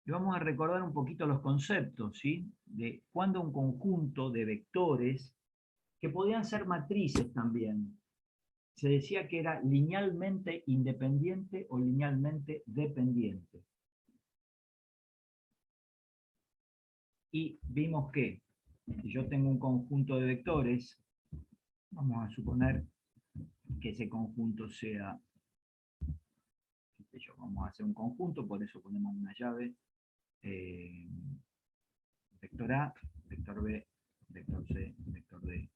Y vamos a recordar un poquito los conceptos, ¿sí? De cuando un conjunto de vectores, que podían ser matrices también, se decía que era linealmente independiente o linealmente dependiente. Y vimos que si yo tengo un conjunto de vectores, vamos a suponer que ese conjunto sea, vamos a hacer un conjunto, por eso ponemos una llave, vector A, vector B, vector C, vector D,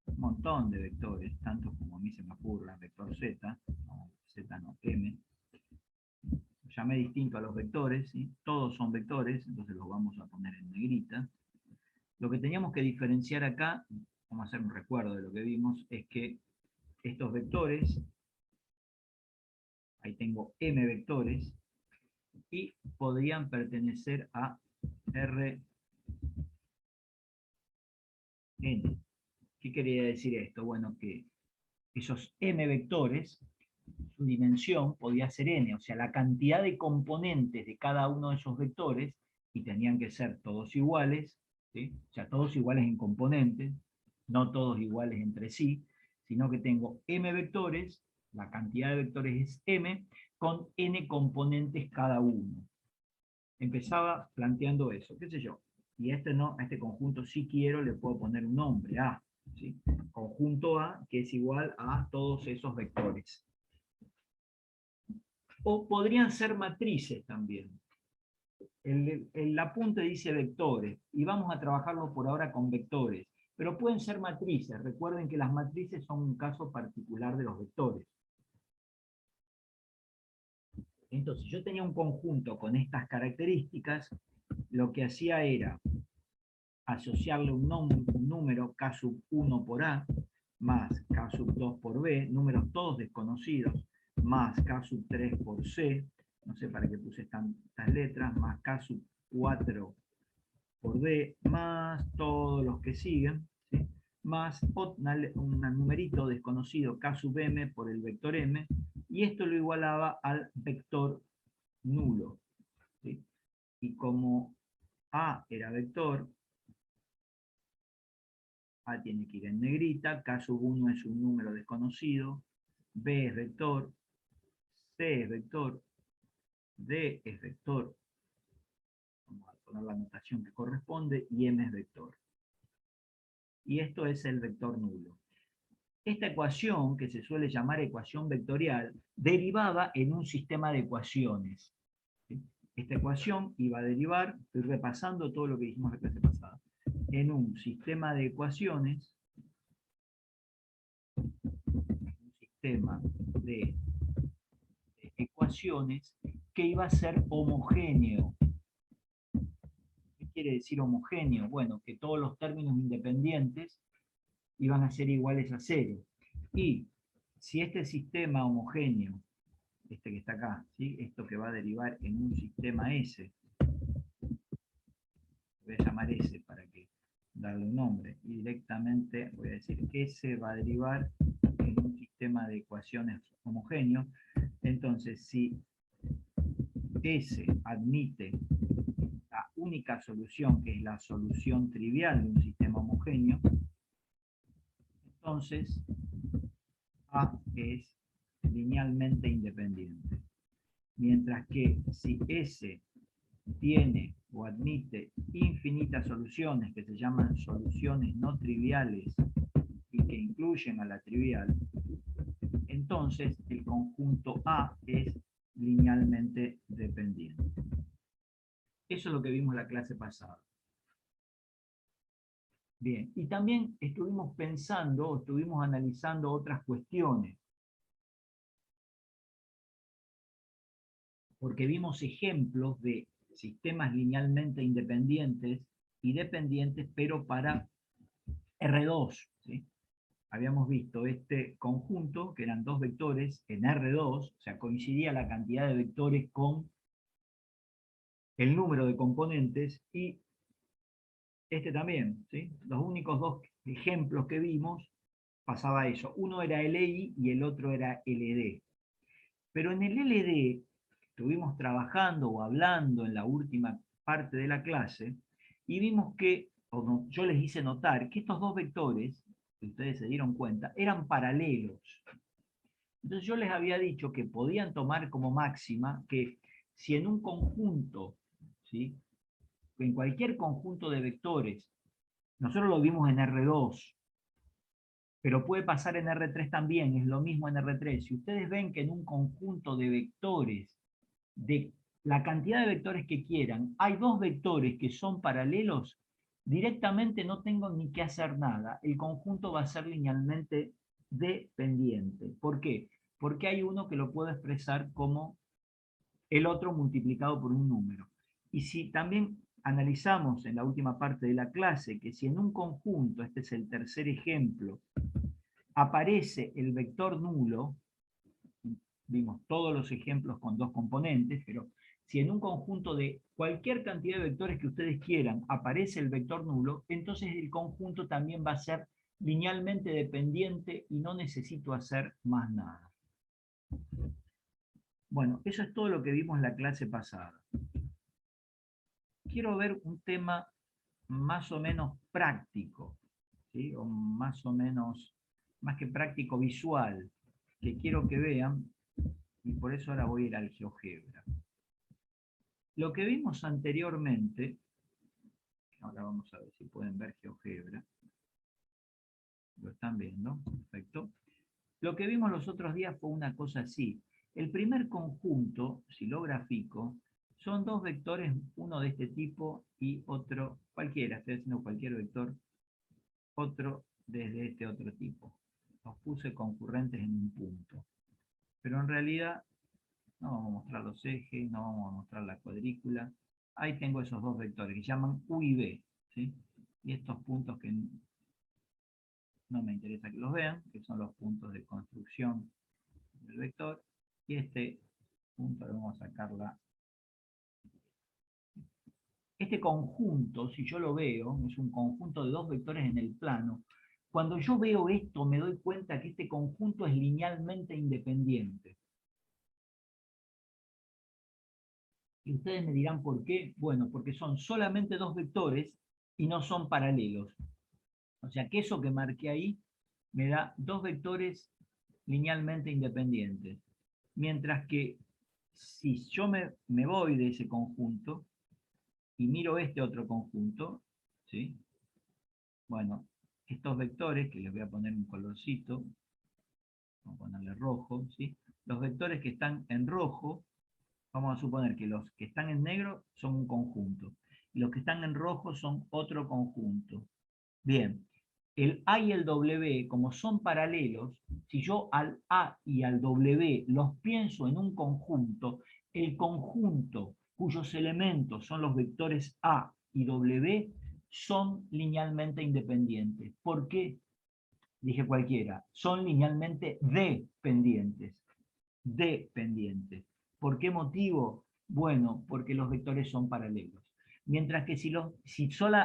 un montón de vectores, tantos como a mí se me ocurra, vector Z, no, Z no, M, lo llamé distinto a los vectores, ¿sí? Todos son vectores, entonces los vamos a poner en negrita. Lo que teníamos que diferenciar acá, vamos a hacer un recuerdo de lo que vimos, es que estos vectores, ahí tengo M vectores, y podrían pertenecer a Rn. ¿Qué quería decir esto? Bueno, que esos M vectores, su dimensión podía ser n, o sea, la cantidad de componentes de cada uno de esos vectores, y tenían que ser todos iguales, ¿sí? O sea, todos iguales en componentes, no todos iguales entre sí, sino que tengo m vectores, la cantidad de vectores es m, con n componentes cada uno. Empezaba planteando eso, qué sé yo, y este no, a este conjunto si quiero le puedo poner un nombre, A, ¿sí? Conjunto A, que es igual a todos esos vectores. O podrían ser matrices también. El apunte dice vectores, y vamos a trabajarlo por ahora con vectores, pero pueden ser matrices. Recuerden que las matrices son un caso particular de los vectores. Entonces, yo tenía un conjunto con estas características, lo que hacía era asociarle un número K sub 1 por A, más K sub 2 por B, números todos desconocidos, más K sub 3 por C, no sé para qué puse estas letras, más K sub 4 por D, más todos los que siguen, ¿sí? Más un numerito desconocido K sub M por el vector M, y esto lo igualaba al vector nulo, ¿sí? Y como A era vector, A tiene que ir en negrita, K sub 1 es un número desconocido, B es vector, C es vector, D es vector, vamos a poner la notación que corresponde, y M es vector. Y esto es el vector nulo. Esta ecuación, que se suele llamar ecuación vectorial, derivaba en un sistema de ecuaciones. Esta ecuación iba a derivar, estoy repasando todo lo que dijimos la clase pasada, en un sistema de ecuaciones, que iba a ser homogéneo. ¿Qué quiere decir homogéneo? Bueno, que todos los términos independientes iban a ser iguales a cero. Y si este sistema homogéneo, este que está acá, ¿sí? Esto que va a derivar en un sistema S, voy a llamar S para que darle un nombre, y directamente voy a decir que S va a derivar en un sistema de ecuaciones homogéneo. Entonces, si S admite la única solución, que es la solución trivial de un sistema homogéneo, entonces A es linealmente independiente. Mientras que si S tiene o admite infinitas soluciones que se llaman soluciones no triviales y que incluyen a la trivial, entonces el conjunto A es linealmente dependiente. Eso es lo que vimos la clase pasada. Bien, y también estuvimos pensando, estuvimos analizando otras cuestiones, porque vimos ejemplos de sistemas linealmente independientes y dependientes, pero para R2, ¿sí? Habíamos visto este conjunto, que eran dos vectores en R2, o sea, coincidía la cantidad de vectores con el número de componentes, y este también, ¿sí? Los únicos dos ejemplos que vimos pasaba eso. Uno era LI y el otro era LD. Pero en el LD estuvimos trabajando o hablando en la última parte de la clase y vimos que, yo les hice notar que estos dos vectores, que ustedes se dieron cuenta, eran paralelos. Entonces yo les había dicho que podían tomar como máxima que si en un conjunto, ¿sí?, en cualquier conjunto de vectores, nosotros lo vimos en R2, pero puede pasar en R3 también, es lo mismo en R3. Si ustedes ven que en un conjunto de vectores, de la cantidad de vectores que quieran, hay dos vectores que son paralelos, directamente no tengo ni que hacer nada. El conjunto va a ser linealmente dependiente. ¿Por qué? Porque hay uno que lo puedo expresar como el otro multiplicado por un número. Y si también analizamos en la última parte de la clase que si en un conjunto, este es el tercer ejemplo, aparece el vector nulo, vimos todos los ejemplos con dos componentes, pero si en un conjunto de cualquier cantidad de vectores que ustedes quieran aparece el vector nulo, entonces el conjunto también va a ser linealmente dependiente y no necesito hacer más nada. Bueno, eso es todo lo que vimos en la clase pasada. Quiero ver un tema más o menos práctico, ¿sí?, o más o menos, más que práctico, visual, que quiero que vean, y por eso ahora voy a ir al GeoGebra. Lo que vimos anteriormente, ahora vamos a ver si pueden ver GeoGebra, lo están viendo, perfecto. Lo que vimos los otros días fue una cosa así. El primer conjunto, si lo grafico, son dos vectores, uno de este tipo y otro, cualquiera, estoy haciendo cualquier vector, otro desde este otro tipo. Los puse concurrentes en un punto. Pero en realidad no vamos a mostrar los ejes, no vamos a mostrar la cuadrícula. Ahí tengo esos dos vectores que se llaman U y B, ¿sí? Y estos puntos que no me interesa que los vean, que son los puntos de construcción del vector. Y este punto, vamos a sacarla. Este conjunto, si yo lo veo, es un conjunto de dos vectores en el plano. Cuando yo veo esto, me doy cuenta que este conjunto es linealmente independiente. Y ustedes me dirán por qué. Bueno, porque son solamente dos vectores y no son paralelos. O sea que eso que marqué ahí me da dos vectores linealmente independientes. Mientras que si yo me voy de ese conjunto y miro este otro conjunto, ¿sí?, bueno, estos vectores, que les voy a poner un colorcito, vamos a ponerle rojo, ¿sí?, los vectores que están en rojo, vamos a suponer que los que están en negro son un conjunto, y los que están en rojo son otro conjunto. Bien, el A y el W, como son paralelos, si yo al A y al W los pienso en un conjunto, el conjunto cuyos elementos son los vectores A y W son linealmente independientes. ¿Por qué? Dije cualquiera, son linealmente dependientes. Dependientes. ¿Por qué motivo? Bueno, porque los vectores son paralelos. Mientras que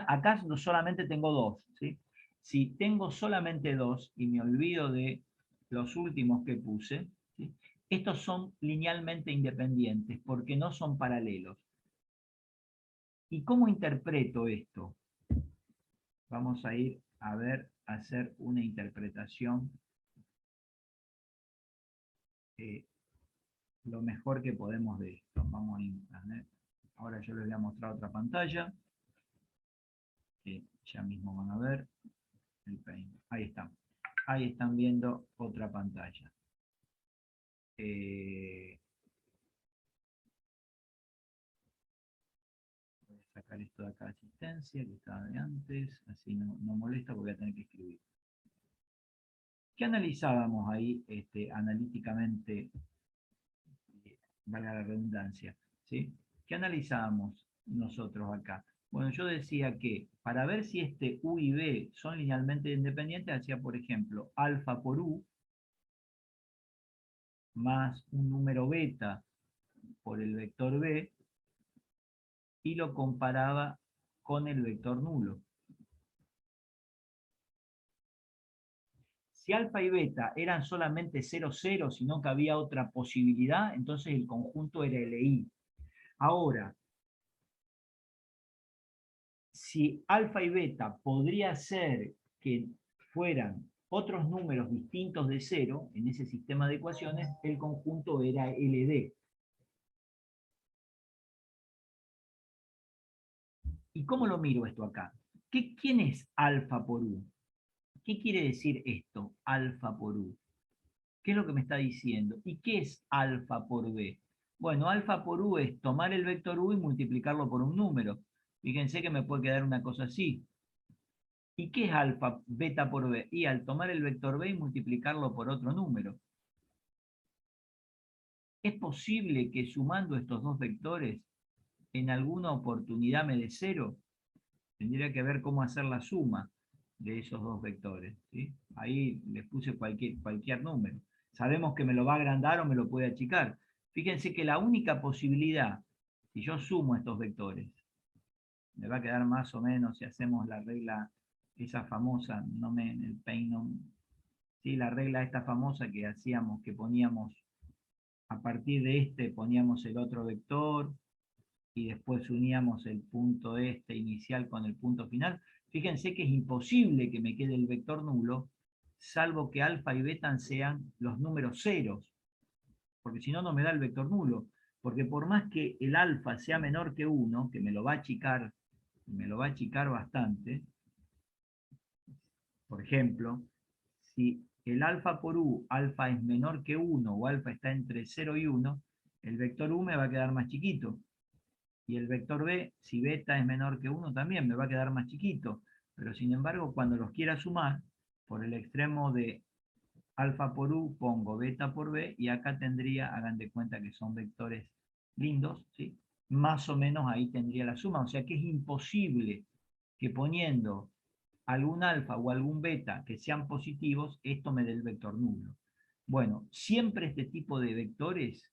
acá solamente tengo dos, ¿sí? Si tengo solamente dos y me olvido de los últimos que puse, ¿sí?, estos son linealmente independientes porque no son paralelos. ¿Y cómo interpreto esto? Vamos a ir a hacer una interpretación lo mejor que podemos de esto. Vamos a internet. Ahora yo les voy a mostrar otra pantalla que ya mismo van a ver el Paint. Ahí están. Ahí están viendo otra pantalla. Voy a sacar esto de acá de asistencia que estaba de antes, así no molesta porque voy a tener que escribir. ¿Qué analizábamos ahí analíticamente? Valga la redundancia, ¿sí? ¿Qué analizábamos nosotros acá? Bueno, yo decía que para ver si este U y B son linealmente independientes, hacía, por ejemplo, alfa por U más un número beta por el vector B y lo comparaba con el vector nulo. Si alfa y beta eran solamente 0, 0, sino que había otra posibilidad, entonces el conjunto era LI. Ahora, si alfa y beta podría ser que fueran otros números distintos de 0 en ese sistema de ecuaciones, el conjunto era LD. ¿Y cómo lo miro esto acá? ¿Quién es alfa por U? ¿Qué quiere decir esto, alfa por U? ¿Qué es lo que me está diciendo? ¿Y qué es alfa por B? Bueno, alfa por U es tomar el vector U y multiplicarlo por un número. Fíjense que me puede quedar una cosa así. ¿Y qué es alfa beta por B? Y al tomar el vector B y multiplicarlo por otro número. ¿Es posible que sumando estos dos vectores en alguna oportunidad me dé 0? Tendría que ver cómo hacer la suma de esos dos vectores, ¿sí? Ahí les puse cualquier número. Sabemos que me lo va a agrandar o me lo puede achicar. Fíjense que la única posibilidad, si yo sumo estos vectores, me va a quedar más o menos, si hacemos la regla esa famosa, no me en el peino, ¿sí? La regla esta famosa que hacíamos, que poníamos, a partir de este poníamos el otro vector, y después uníamos el punto este inicial con el punto final. Fíjense que es imposible que me quede el vector nulo, salvo que alfa y beta sean los números ceros, porque si no, no me da el vector nulo. Porque por más que el alfa sea menor que 1, que me lo va a achicar bastante, por ejemplo, si el alfa por U, alfa es menor que 1 o alfa está entre 0 y 1, el vector U me va a quedar más chiquito. Y el vector B, si beta es menor que 1, también me va a quedar más chiquito. Pero sin embargo, cuando los quiera sumar, por el extremo de alfa por U pongo beta por B, y acá tendría, hagan de cuenta que son vectores lindos, ¿sí? Más o menos ahí tendría la suma. O sea que es imposible que poniendo algún alfa o algún beta que sean positivos, esto me dé el vector nulo. Bueno, siempre este tipo de vectores,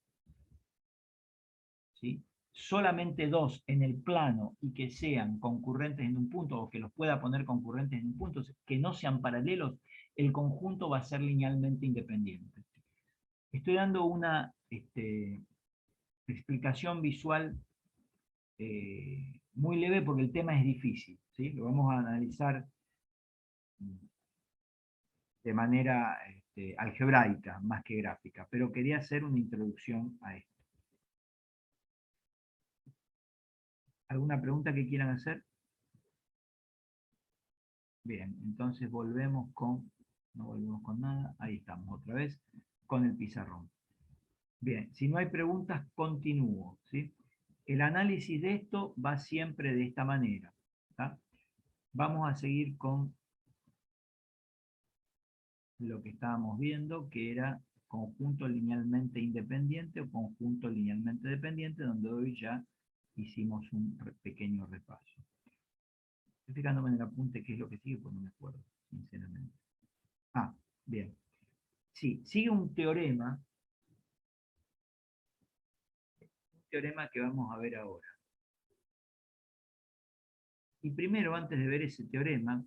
¿sí? Solamente dos en el plano y que sean concurrentes en un punto, o que los pueda poner concurrentes en un punto, que no sean paralelos, el conjunto va a ser linealmente independiente. Estoy dando una explicación visual muy leve porque el tema es difícil, ¿sí? Lo vamos a analizar de manera algebraica más que gráfica, pero quería hacer una introducción a esto. ¿Alguna pregunta que quieran hacer? Bien, entonces volvemos con, no volvemos con nada, ahí estamos otra vez, con el pizarrón. Bien, si no hay preguntas, continúo, ¿sí? El análisis de esto va siempre de esta manera, ¿tá? Vamos a seguir con lo que estábamos viendo, que era conjunto linealmente independiente o conjunto linealmente dependiente, donde hoy ya hicimos un pequeño repaso. Estoy fijándome en el apunte qué es lo que sigue, pues no me acuerdo, sinceramente. Ah, bien. Sí, sigue un teorema que vamos a ver ahora. Y primero, antes de ver ese teorema,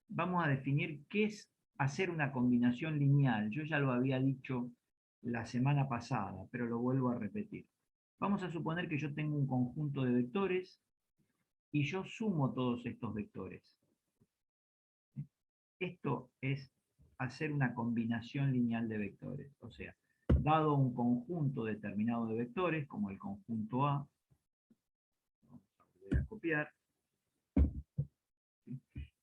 vamos a definir qué es hacer una combinación lineal. Yo ya lo había dicho la semana pasada, pero lo vuelvo a repetir. Vamos a suponer que yo tengo un conjunto de vectores y yo sumo todos estos vectores. Esto es hacer una combinación lineal de vectores. O sea, dado un conjunto determinado de vectores, como el conjunto A, vamos a volver a copiar.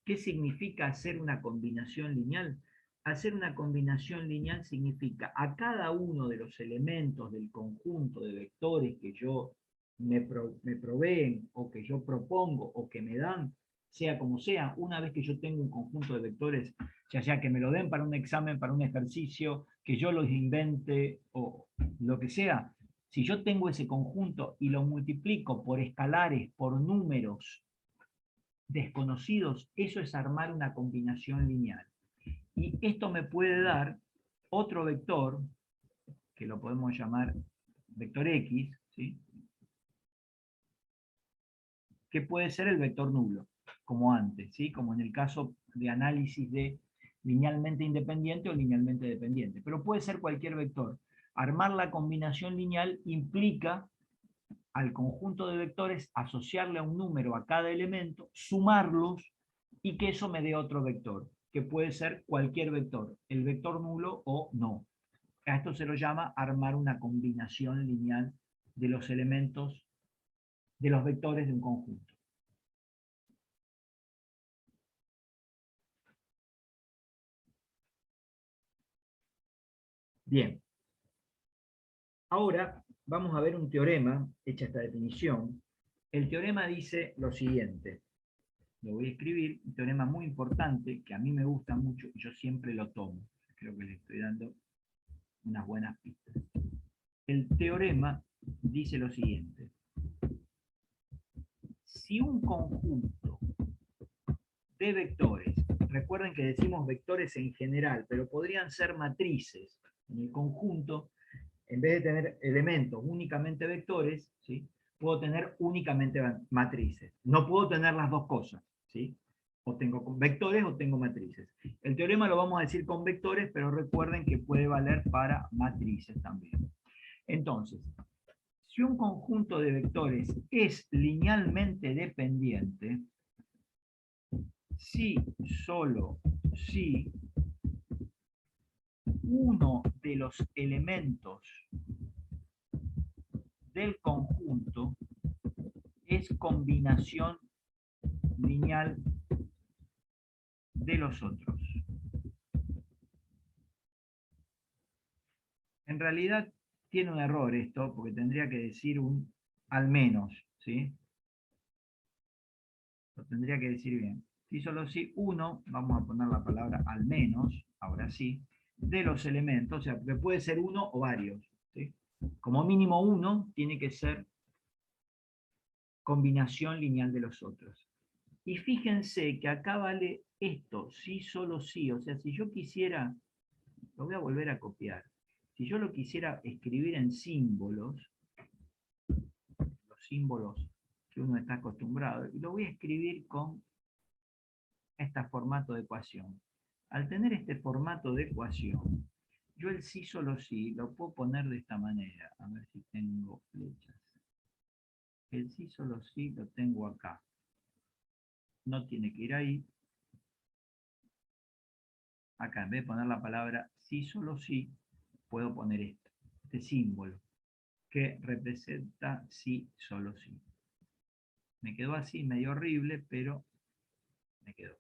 ¿Qué significa hacer una combinación lineal? Hacer una combinación lineal significa a cada uno de los elementos del conjunto de vectores que yo me proveen o que yo propongo o que me dan, sea como sea, una vez que yo tengo un conjunto de vectores, ya sea que me lo den para un examen, para un ejercicio, que yo los invente o lo que sea, si yo tengo ese conjunto y lo multiplico por escalares, por números desconocidos, eso es armar una combinación lineal. Y esto me puede dar otro vector, que lo podemos llamar vector X, ¿sí? Que puede ser el vector nulo, como antes, ¿sí? Como en el caso de análisis de linealmente independiente o linealmente dependiente, pero puede ser cualquier vector. Armar la combinación lineal implica al conjunto de vectores asociarle a un número a cada elemento, sumarlos y que eso me dé otro vector, que puede ser cualquier vector, el vector nulo o no. A esto se lo llama armar una combinación lineal de los elementos, de los vectores de un conjunto. Bien. Ahora vamos a ver un teorema, hecha esta definición. El teorema dice lo siguiente. Lo voy a escribir, un teorema muy importante que a mí me gusta mucho y yo siempre lo tomo. Creo que le estoy dando unas buenas pistas. El teorema dice lo siguiente. Si un conjunto de vectores, recuerden que decimos vectores en general, pero podrían ser matrices en el conjunto, en vez de tener elementos únicamente vectores, ¿sí? Puedo tener únicamente matrices. No puedo tener las dos cosas, ¿sí? O tengo vectores o tengo matrices. El teorema lo vamos a decir con vectores, pero recuerden que puede valer para matrices también. Entonces, si un conjunto de vectores es linealmente dependiente, si, solo si uno de los elementos del conjunto es combinación lineal de los otros. En realidad tiene un error esto, porque tendría que decir un al menos, ¿sí? Lo tendría que decir bien. Si solo si uno, vamos a poner la palabra al menos, ahora sí, de los elementos, o sea, que puede ser uno o varios, ¿sí? Como mínimo uno tiene que ser combinación lineal de los otros. Y fíjense que acá vale esto, sí, solo sí. O sea, si yo quisiera, lo voy a volver a copiar. Si yo lo quisiera escribir en símbolos, los símbolos que uno está acostumbrado, y lo voy a escribir con este formato de ecuación. Al tener este formato de ecuación, yo el sí, solo sí, lo puedo poner de esta manera. A ver si tengo flechas. El sí, solo sí lo tengo acá. No tiene que ir ahí. Acá, en vez de poner la palabra sí, solo sí, puedo poner esto, este símbolo, que representa sí, solo sí. Me quedó así, medio horrible, pero me quedó.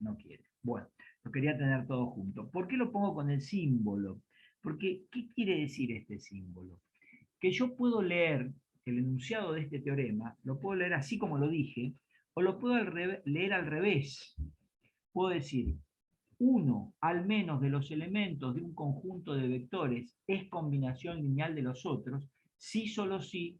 No quiere. Bueno, lo quería tener todo junto. ¿Por qué lo pongo con el símbolo? Porque, ¿qué quiere decir este símbolo? Que yo puedo leer el enunciado de este teorema, lo puedo leer así como lo dije, o lo puedo leer al revés. Puedo decir, uno al menos de los elementos de un conjunto de vectores es combinación lineal de los otros, si solo si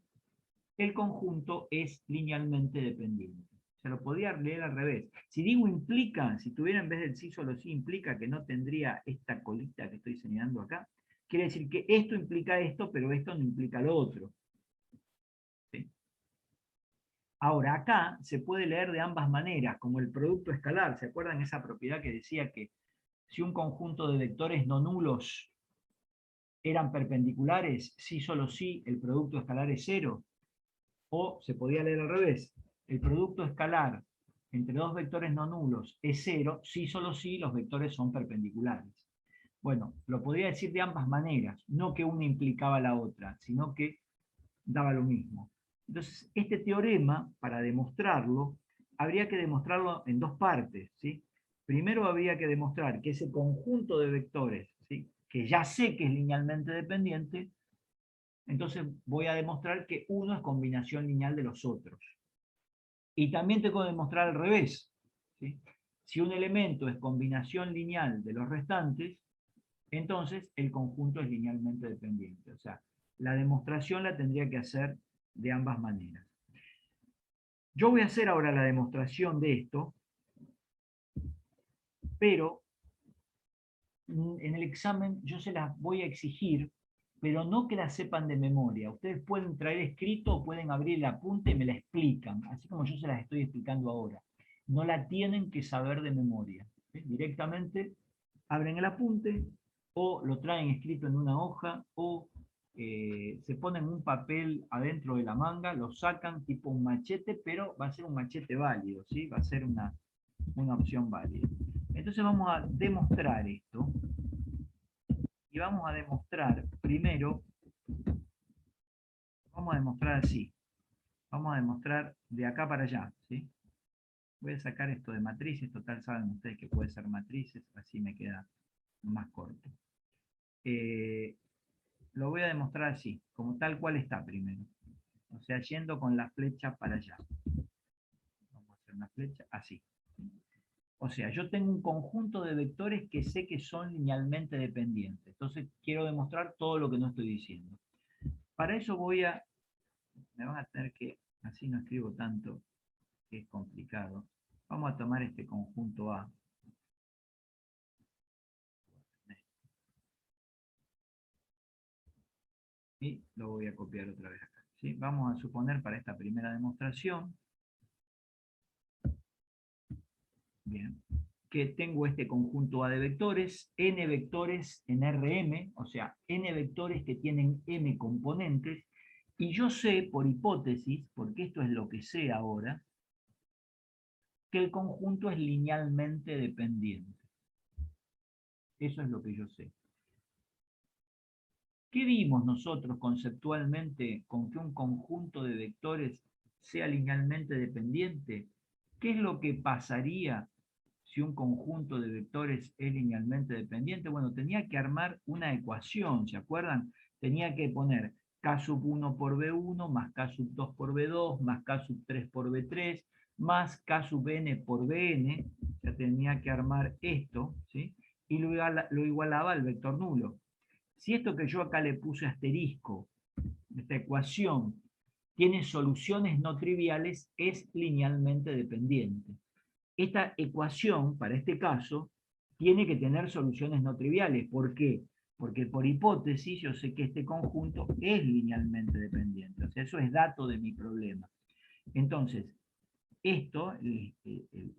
el conjunto es linealmente dependiente. Se lo podría leer al revés. Si digo implica, si tuviera en vez del sí solo sí, implica que no tendría esta colita que estoy señalando acá, quiere decir que esto implica esto, pero esto no implica lo otro. ¿Sí? Ahora, acá se puede leer de ambas maneras, como el producto escalar. ¿Se acuerdan esa propiedad que decía que si un conjunto de vectores no nulos eran perpendiculares, sí, solo sí, el producto escalar es cero? O se podía leer al revés, el producto escalar entre dos vectores no nulos es cero, sí, solo sí, los vectores son perpendiculares. Bueno, lo podía decir de ambas maneras, no que una implicaba la otra, sino que daba lo mismo. Entonces, este teorema, para demostrarlo, habría que demostrarlo en dos partes, ¿sí? Primero habría que demostrar que ese conjunto de vectores, ¿sí?, que ya sé que es linealmente dependiente, entonces voy a demostrar que uno es combinación lineal de los otros. Y también tengo que demostrar al revés, ¿sí? Si un elemento es combinación lineal de los restantes, entonces el conjunto es linealmente dependiente. O sea, la demostración la tendría que hacer de ambas maneras. Yo voy a hacer ahora la demostración de esto, pero en el examen yo se las voy a exigir, pero no que la sepan de memoria. Ustedes pueden traer escrito o pueden abrir el apunte y me la explican, así como yo se las estoy explicando ahora. no la tienen que saber de memoria. ¿Sí? Directamente abren el apunte, o lo traen escrito en una hoja, o se ponen un papel adentro de la manga, lo sacan tipo un machete, pero va a ser un machete válido, ¿sí? Va a ser una opción válida. Entonces vamos a demostrar esto, y vamos a demostrar primero, vamos a demostrar así, vamos a demostrar de acá para allá, ¿sí? Voy a sacar esto de matrices, total saben ustedes que puede ser matrices, así me queda más corto. Lo voy a demostrar así, como tal cual está primero. O sea, yendo con la flecha para allá. Vamos a hacer una flecha así. O sea, yo tengo un conjunto de vectores que sé que son linealmente dependientes. Entonces quiero demostrar todo lo que no estoy diciendo. Para eso me van a tener que, así no escribo tanto, que es complicado. Vamos a tomar este conjunto A. Y lo voy a copiar otra vez acá. ¿Sí? Vamos a suponer para esta primera demostración, bien, que tengo este conjunto A de vectores, n vectores en Rm, o sea, n vectores que tienen m componentes, y yo sé, por hipótesis, porque esto es lo que sé ahora, que el conjunto es linealmente dependiente. Eso es lo que yo sé. ¿Qué vimos nosotros conceptualmente con que un conjunto de vectores sea linealmente dependiente? ¿Qué es lo que pasaría si un conjunto de vectores es linealmente dependiente? Bueno, tenía que armar una ecuación, ¿se acuerdan? Tenía que poner k sub 1 por b1 más k sub 2 por b2 más k sub 3 por b3 más k sub n por bn. Ya tenía que armar esto, ¿sí? Y lo igualaba al vector nulo. Si esto que yo acá le puse asterisco, esta ecuación, tiene soluciones no triviales, es linealmente dependiente. Esta ecuación, para este caso, tiene que tener soluciones no triviales. ¿Por qué? Porque por hipótesis yo sé que este conjunto es linealmente dependiente. O sea, eso es dato de mi problema. Entonces, esto, el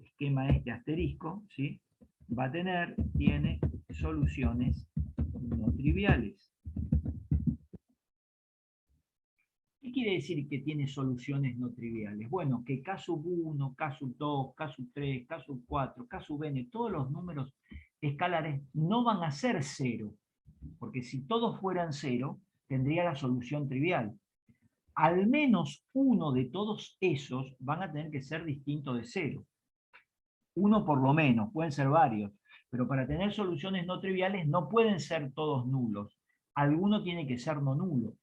esquema este asterisco, ¿sí? Tiene soluciones no triviales. ¿Qué quiere decir que tiene soluciones no triviales? Bueno, que K sub 1, K sub 2, K sub 3, K sub 4, K sub n, todos los números escalares no van a ser cero, porque si todos fueran cero, tendría la solución trivial. Al menos uno de todos esos van a tener que ser distinto de cero. Uno por lo menos, pueden ser varios, pero para tener soluciones no triviales no pueden ser todos nulos. Alguno tiene que ser no nulo.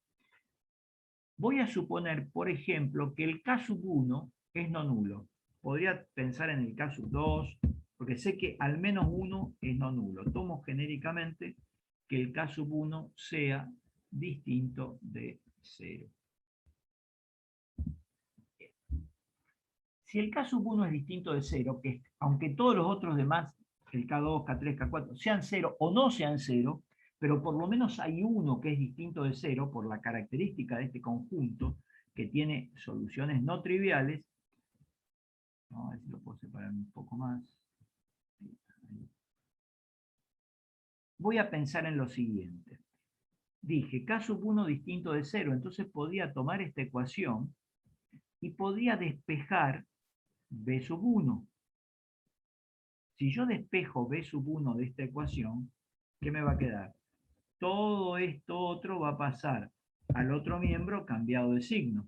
Voy a suponer, por ejemplo, que el K sub 1 es no nulo. Podría pensar en el K sub 2, porque sé que al menos uno es no nulo. Tomo genéricamente que el K sub 1 sea distinto de 0. Si el K sub 1 es distinto de 0, que aunque todos los otros demás, el K2, K3, K4, sean 0 o no sean 0, pero por lo menos hay uno que es distinto de 0 por la característica de este conjunto, que tiene soluciones no triviales. Vamos a ver si lo puedo separar un poco más. Voy a pensar en lo siguiente. Dije, K sub 1 distinto de 0, entonces podía tomar esta ecuación y podía despejar B sub 1. Si yo despejo B sub 1 de esta ecuación, ¿qué me va a quedar? Todo esto otro va a pasar al otro miembro cambiado de signo.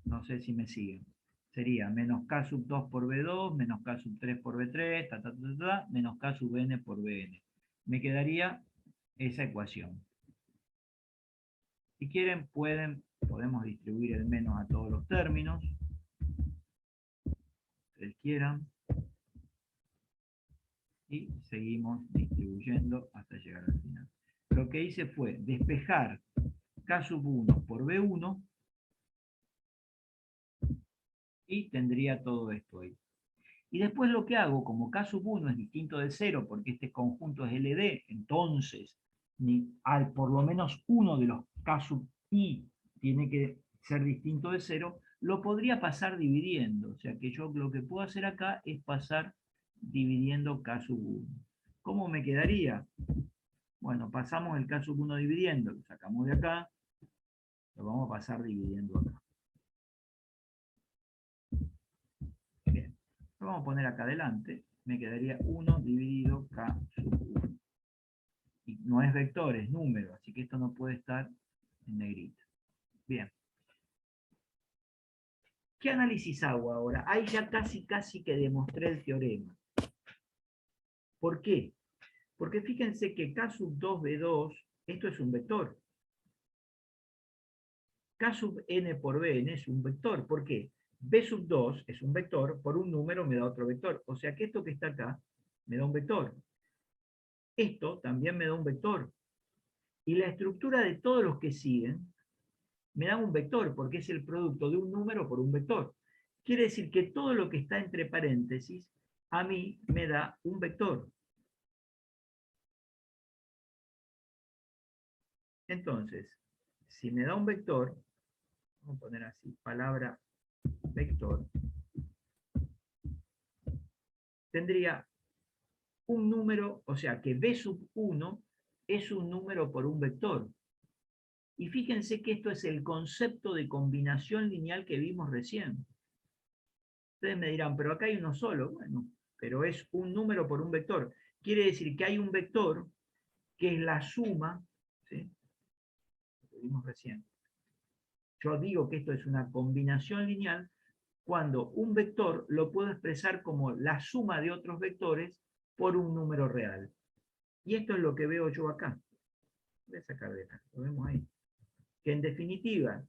No sé si me siguen. Sería menos K sub 2 por B2, menos K sub 3 por B3, menos K sub n por Bn. Me quedaría esa ecuación. Si quieren, podemos distribuir el menos a todos los términos. Ustedes quieran. Y seguimos distribuyendo hasta llegar al final. Lo que hice fue despejar K sub 1 por B1 y tendría todo esto ahí. Y después lo que hago, como K sub 1 es distinto de 0 porque este conjunto es LD, entonces por lo menos uno de los K sub I tiene que ser distinto de 0, lo podría pasar dividiendo. O sea que yo lo que puedo hacer acá es pasar dividiendo K sub 1. ¿Cómo me quedaría? Bueno, pasamos el K sub 1 dividiendo, lo sacamos de acá, lo vamos a pasar dividiendo acá. Bien, lo vamos a poner acá adelante, me quedaría 1 dividido K sub 1. Y no es vector, es número, así que esto no puede estar en negrita. Bien. ¿Qué análisis hago ahora? Ahí ya casi que demostré el teorema. ¿Por qué? Porque fíjense que K sub 2B2, esto es un vector. K sub n por Bn es un vector. ¿Por qué? B sub 2 es un vector, por un número me da otro vector. O sea que esto que está acá me da un vector. Esto también me da un vector. Y la estructura de todos los que siguen me da un vector, porque es el producto de un número por un vector. Quiere decir que todo lo que está entre paréntesis a mí me da un vector. Entonces, si me da un vector, vamos a poner así, palabra vector, tendría un número, o sea que B sub 1 es un número por un vector. Y fíjense que esto es el concepto de combinación lineal que vimos recién. Ustedes me dirán, pero acá hay uno solo. Bueno, pero es un número por un vector. Quiere decir que hay un vector que es la suma, ¿sí? Lo que vimos recién. Yo digo que esto es una combinación lineal cuando un vector lo puedo expresar como la suma de otros vectores por un número real. Y esto es lo que veo yo acá. Voy a sacar de acá, lo vemos ahí. Que en definitiva,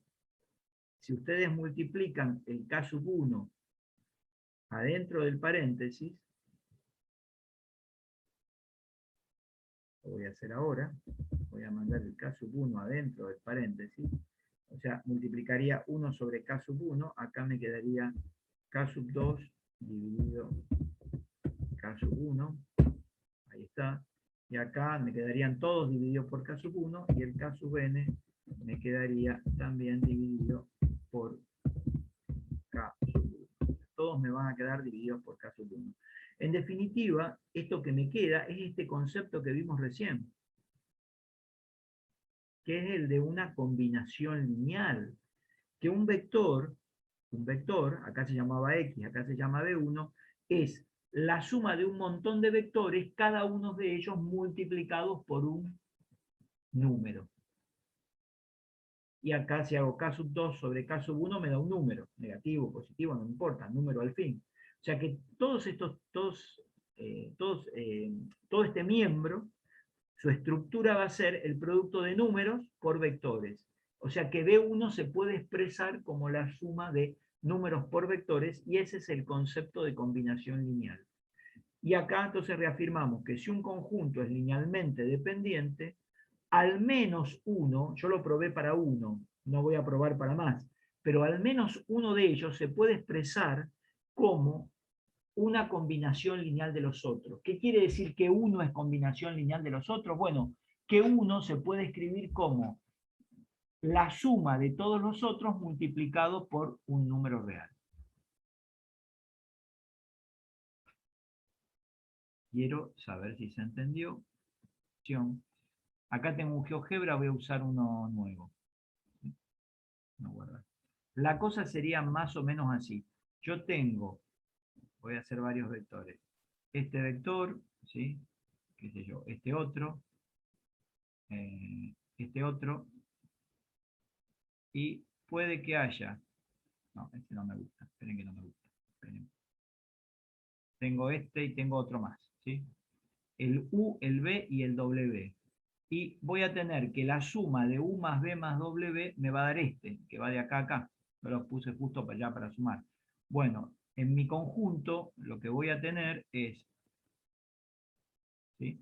si ustedes multiplican el K sub 1 adentro del paréntesis, lo voy a hacer ahora, voy a mandar el K sub 1 adentro del paréntesis, o sea, multiplicaría 1 sobre K sub 1, acá me quedaría K sub 2 dividido K sub 1, ahí está, y acá me quedarían todos divididos por K sub 1, y el K sub n me quedaría también dividido por K sub 1. Todos me van a quedar divididos por K sub 1. En definitiva, esto que me queda es este concepto que vimos recién, que es el de una combinación lineal, que un vector, acá se llamaba X, acá se llama B1, es la suma de un montón de vectores, cada uno de ellos multiplicados por un número. Y acá si hago K sub 2 sobre K sub 1 me da un número, negativo, positivo, no importa, número al fin. O sea que todos estos, todo este miembro, su estructura va a ser el producto de números por vectores. O sea que B1 se puede expresar como la suma de números por vectores y ese es el concepto de combinación lineal. Y acá entonces reafirmamos que si un conjunto es linealmente dependiente, al menos uno, yo lo probé para uno, no voy a probar para más, pero al menos uno de ellos se puede expresar como una combinación lineal de los otros. ¿Qué quiere decir que uno es combinación lineal de los otros? Bueno, que uno se puede escribir como la suma de todos los otros multiplicado por un número real. Quiero saber si se entendió. Acá tengo un GeoGebra, voy a usar uno nuevo. No guardar. La cosa sería más o menos así. Yo tengo, voy a hacer varios vectores. Este vector, ¿sí? ¿Qué sé yo? Este otro, y puede que haya, no, este no me gusta, esperen que no me gusta. Esperen. Tengo este y tengo otro más, ¿sí? El U, el B y el W. Y voy a tener que la suma de U más B más W me va a dar este, que va de acá a acá. Yo lo puse justo para allá para sumar. Bueno, en mi conjunto lo que voy a tener es, ¿sí?,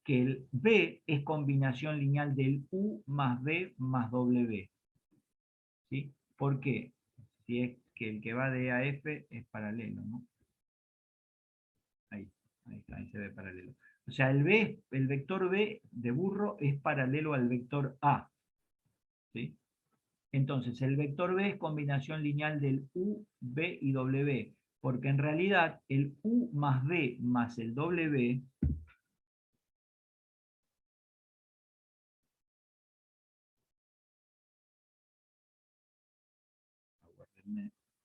que el B es combinación lineal del U más B más W. ¿Sí? ¿Por qué? Si es que el que va de A a F es paralelo, ¿no? Ahí, ahí se ve paralelo. O sea, el vector B de burro es paralelo al vector A. ¿Sí? Entonces, el vector B es combinación lineal del U, B y W, porque en realidad el U más B más el W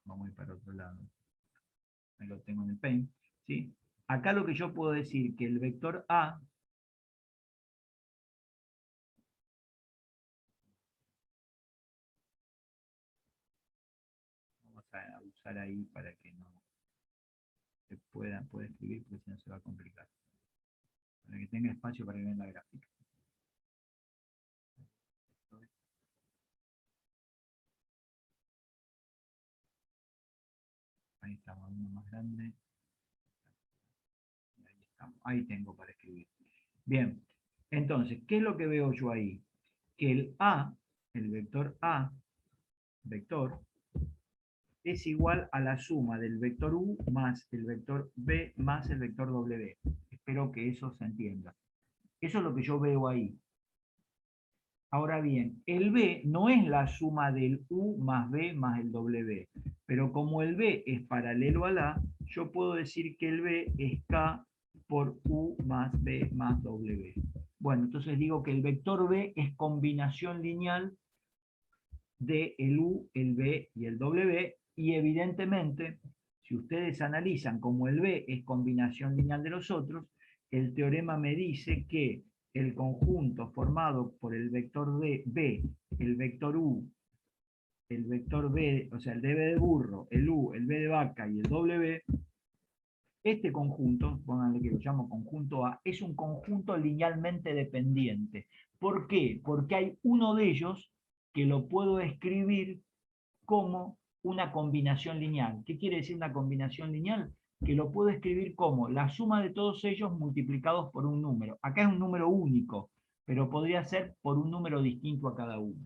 vamos a ir para otro lado. Ahí lo tengo en el Paint. ¿Sí? Acá lo que yo puedo decir que el vector A vamos a usar ahí para que no se pueda escribir, porque si no se va a complicar. Para que tenga espacio para que vean la gráfica. Ahí estamos, uno más grande. Ahí estamos, ahí tengo para escribir. Bien, entonces, ¿qué es lo que veo yo ahí? Que el A, el vector A, vector, es igual a la suma del vector U más el vector B más el vector W. Espero que eso se entienda. Eso es lo que yo veo ahí. Ahora bien, el B no es la suma del U más B más el W, pero como el B es paralelo al A, yo puedo decir que el B es K por U más B más W. Bueno, entonces digo que el vector B es combinación lineal de el U, el B y el W, y evidentemente, si ustedes analizan como el B es combinación lineal de los otros, el teorema me dice que el conjunto formado por el vector B, el vector U, el vector B, o sea, el DB de burro, el U, el B de vaca y el W, este conjunto, pónganle que lo llamo conjunto A, es un conjunto linealmente dependiente. ¿Por qué? Porque hay uno de ellos que lo puedo escribir como una combinación lineal. ¿Qué quiere decir una combinación lineal? Que lo puedo escribir como la suma de todos ellos multiplicados por un número. Acá es un número único, pero podría ser por un número distinto a cada uno.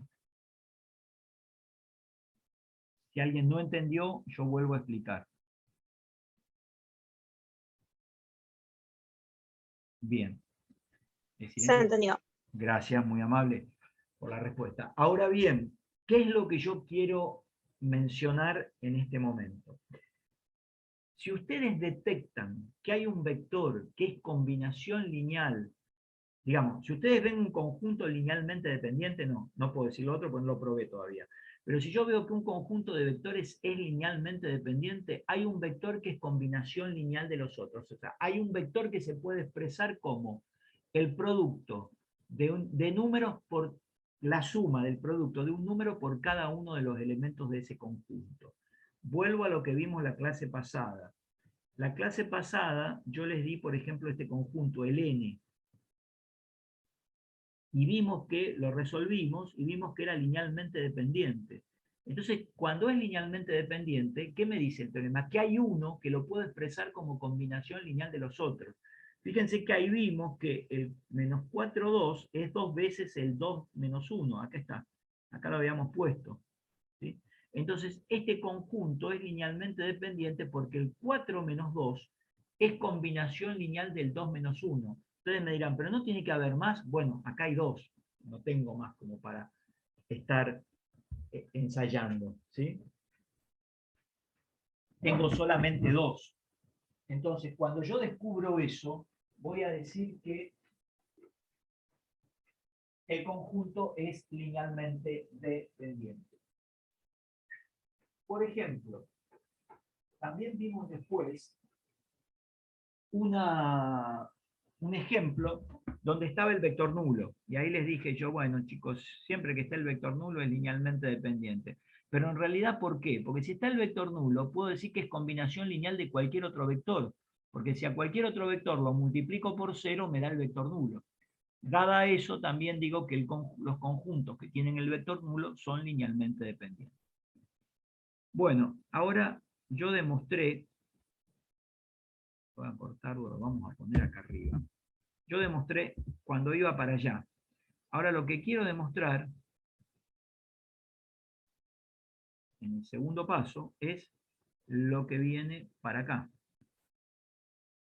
Si alguien no entendió, yo vuelvo a explicar. Bien. Se entendió. Gracias, muy amable por la respuesta. Ahora bien, ¿qué es lo que yo quiero mencionar en este momento? Si ustedes detectan que hay un vector que es combinación lineal, digamos, si ustedes ven un conjunto linealmente dependiente, no puedo decir lo otro porque no lo probé todavía. Pero si yo veo que un conjunto de vectores es linealmente dependiente, hay un vector que es combinación lineal de los otros. O sea, hay un vector que se puede expresar como el producto de números por la suma del producto de un número por cada uno de los elementos de ese conjunto. Vuelvo a lo que vimos la clase pasada. La clase pasada yo les di, por ejemplo, este conjunto, el n, y vimos que lo resolvimos y vimos que era linealmente dependiente. Entonces, cuando es linealmente dependiente, ¿qué me dice el teorema? Que hay uno que lo puedo expresar como combinación lineal de los otros. Fíjense que ahí vimos que el menos 4, 2 es 2 veces el 2 menos 1. Acá está. Acá lo habíamos puesto. ¿Sí? Entonces, este conjunto es linealmente dependiente porque el 4 menos 2 es combinación lineal del 2 menos 1. Ustedes me dirán, pero no tiene que haber más. Bueno, acá hay 2. No tengo más como para estar ensayando. ¿Sí? Tengo solamente 2. Entonces, cuando yo descubro eso, voy a decir que el conjunto es linealmente dependiente. Por ejemplo, también vimos después un ejemplo donde estaba el vector nulo. Y ahí les dije yo, bueno, chicos, siempre que esté el vector nulo es linealmente dependiente. Pero en realidad, ¿por qué? Porque si está el vector nulo, puedo decir que es combinación lineal de cualquier otro vector. Porque si a cualquier otro vector lo multiplico por 0, me da el vector nulo. Dada eso, también digo que los conjuntos que tienen el vector nulo son linealmente dependientes. Bueno, ahora yo demostré, voy a cortarlo, lo vamos a poner acá arriba. Yo demostré cuando iba para allá. Ahora lo que quiero demostrar en el segundo paso es lo que viene para acá.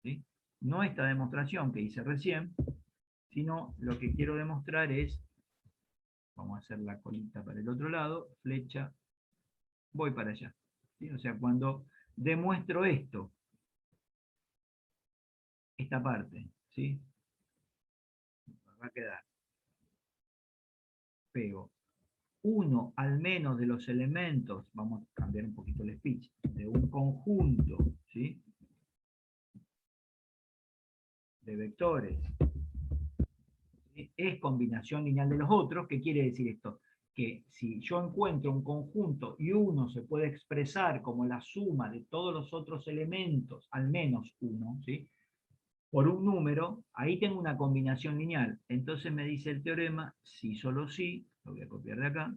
¿Sí? No esta demostración que hice recién, sino lo que quiero demostrar es, vamos a hacer la colita para el otro lado, flecha, voy para allá. ¿Sí? O sea, cuando demuestro esto, esta parte, ¿sí? Va a quedar, pego uno al menos de los elementos, vamos a cambiar un poquito el speech, de un conjunto, ¿sí? De vectores, ¿sí? Es combinación lineal de los otros. ¿Qué quiere decir esto? Que si yo encuentro un conjunto y uno se puede expresar como la suma de todos los otros elementos, al menos uno, ¿sí? Por un número, ahí tengo una combinación lineal. Entonces me dice el teorema, si solo si, lo voy a copiar de acá,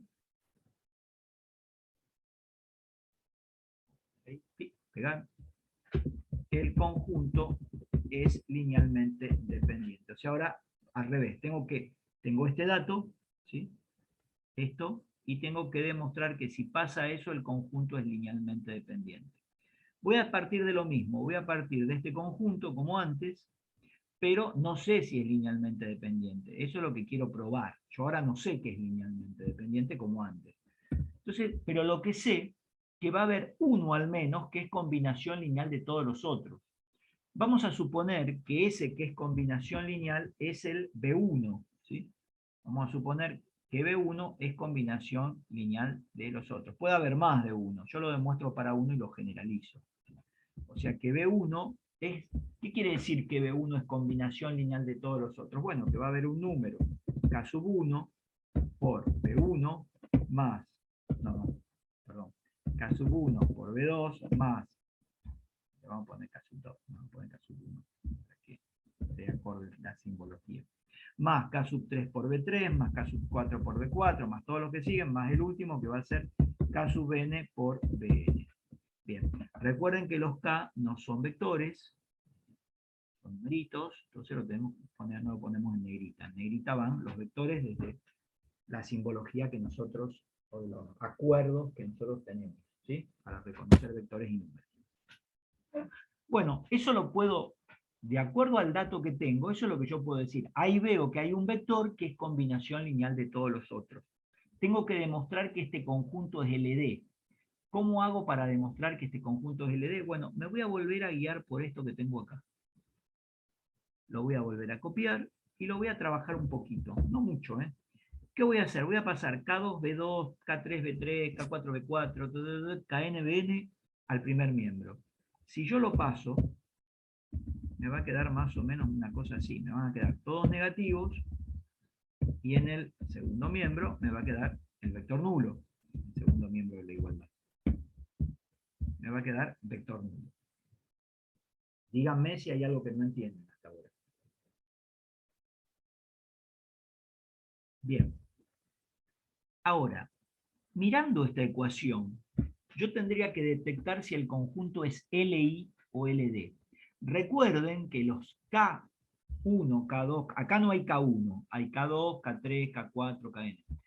ahí, pegar, el conjunto es linealmente dependiente. O sea, ahora al revés, tengo este dato, ¿sí? Esto, y tengo que demostrar que si pasa eso, el conjunto es linealmente dependiente. Voy a partir de lo mismo, voy a partir de este conjunto como antes, pero no sé si es linealmente dependiente. Eso es lo que quiero probar. Yo ahora no sé que es linealmente dependiente como antes. Entonces, pero lo que sé, que va a haber uno al menos que es combinación lineal de todos los otros. Vamos a suponer que ese que es combinación lineal es el B1, ¿sí? Vamos a suponer que B1 es combinación lineal de los otros. Puede haber más de uno. Yo lo demuestro para uno y lo generalizo. O sea que B1 es... ¿Qué quiere decir que B1 es combinación lineal de todos los otros? Bueno, que va a haber un número K sub 1 por B1 más... No, perdón. K sub 1 por B2 más... Le vamos a poner K sub 2. Vamos a poner K sub 1. Para que se acorde la simbología. Más K sub 3 por B3, más K sub 4 por B4, más todos los que siguen, más el último que va a ser K sub n por Bn. Bien, recuerden que los K no son vectores, son numeritos, entonces lo tenemos que poner, no lo ponemos en negrita. En negrita van los vectores desde la simbología que nosotros, o los acuerdos que nosotros tenemos, ¿sí? Para reconocer vectores y números. Bueno, eso lo puedo, de acuerdo al dato que tengo, eso es lo que yo puedo decir. Ahí veo que hay un vector que es combinación lineal de todos los otros. Tengo que demostrar que este conjunto es LD. ¿Cómo hago para demostrar que este conjunto es LD? Bueno, me voy a volver a guiar por esto que tengo acá. Lo voy a volver a copiar y lo voy a trabajar un poquito, no mucho, ¿eh? ¿Qué voy a hacer? Voy a pasar K2, B2, K3, B3, K4, B4, Kn, Bn al primer miembro. Si yo lo paso, me va a quedar más o menos una cosa así. Me van a quedar todos negativos y en el segundo miembro me va a quedar el vector nulo. El segundo miembro de la igualdad. Me va a quedar vector nulo. Díganme si hay algo que no entienden hasta ahora. Bien. Ahora, mirando esta ecuación, yo tendría que detectar si el conjunto es LI o LD. Recuerden que los K1, K2, acá no hay K1, hay K2, K3, K4, Kn.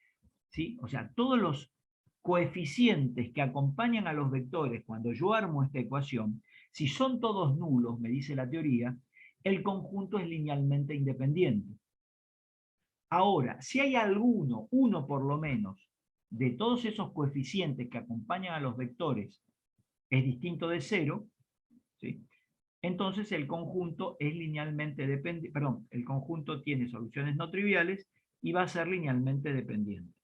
¿Sí? O sea, todos los coeficientes que acompañan a los vectores cuando yo armo esta ecuación, si son todos nulos, me dice la teoría, el conjunto es linealmente independiente. Ahora, si hay alguno, uno por lo menos, de todos esos coeficientes que acompañan a los vectores es distinto de cero, ¿sí? Entonces el conjunto es linealmente dependiente, perdón, el conjunto tiene soluciones no triviales y va a ser linealmente dependiente.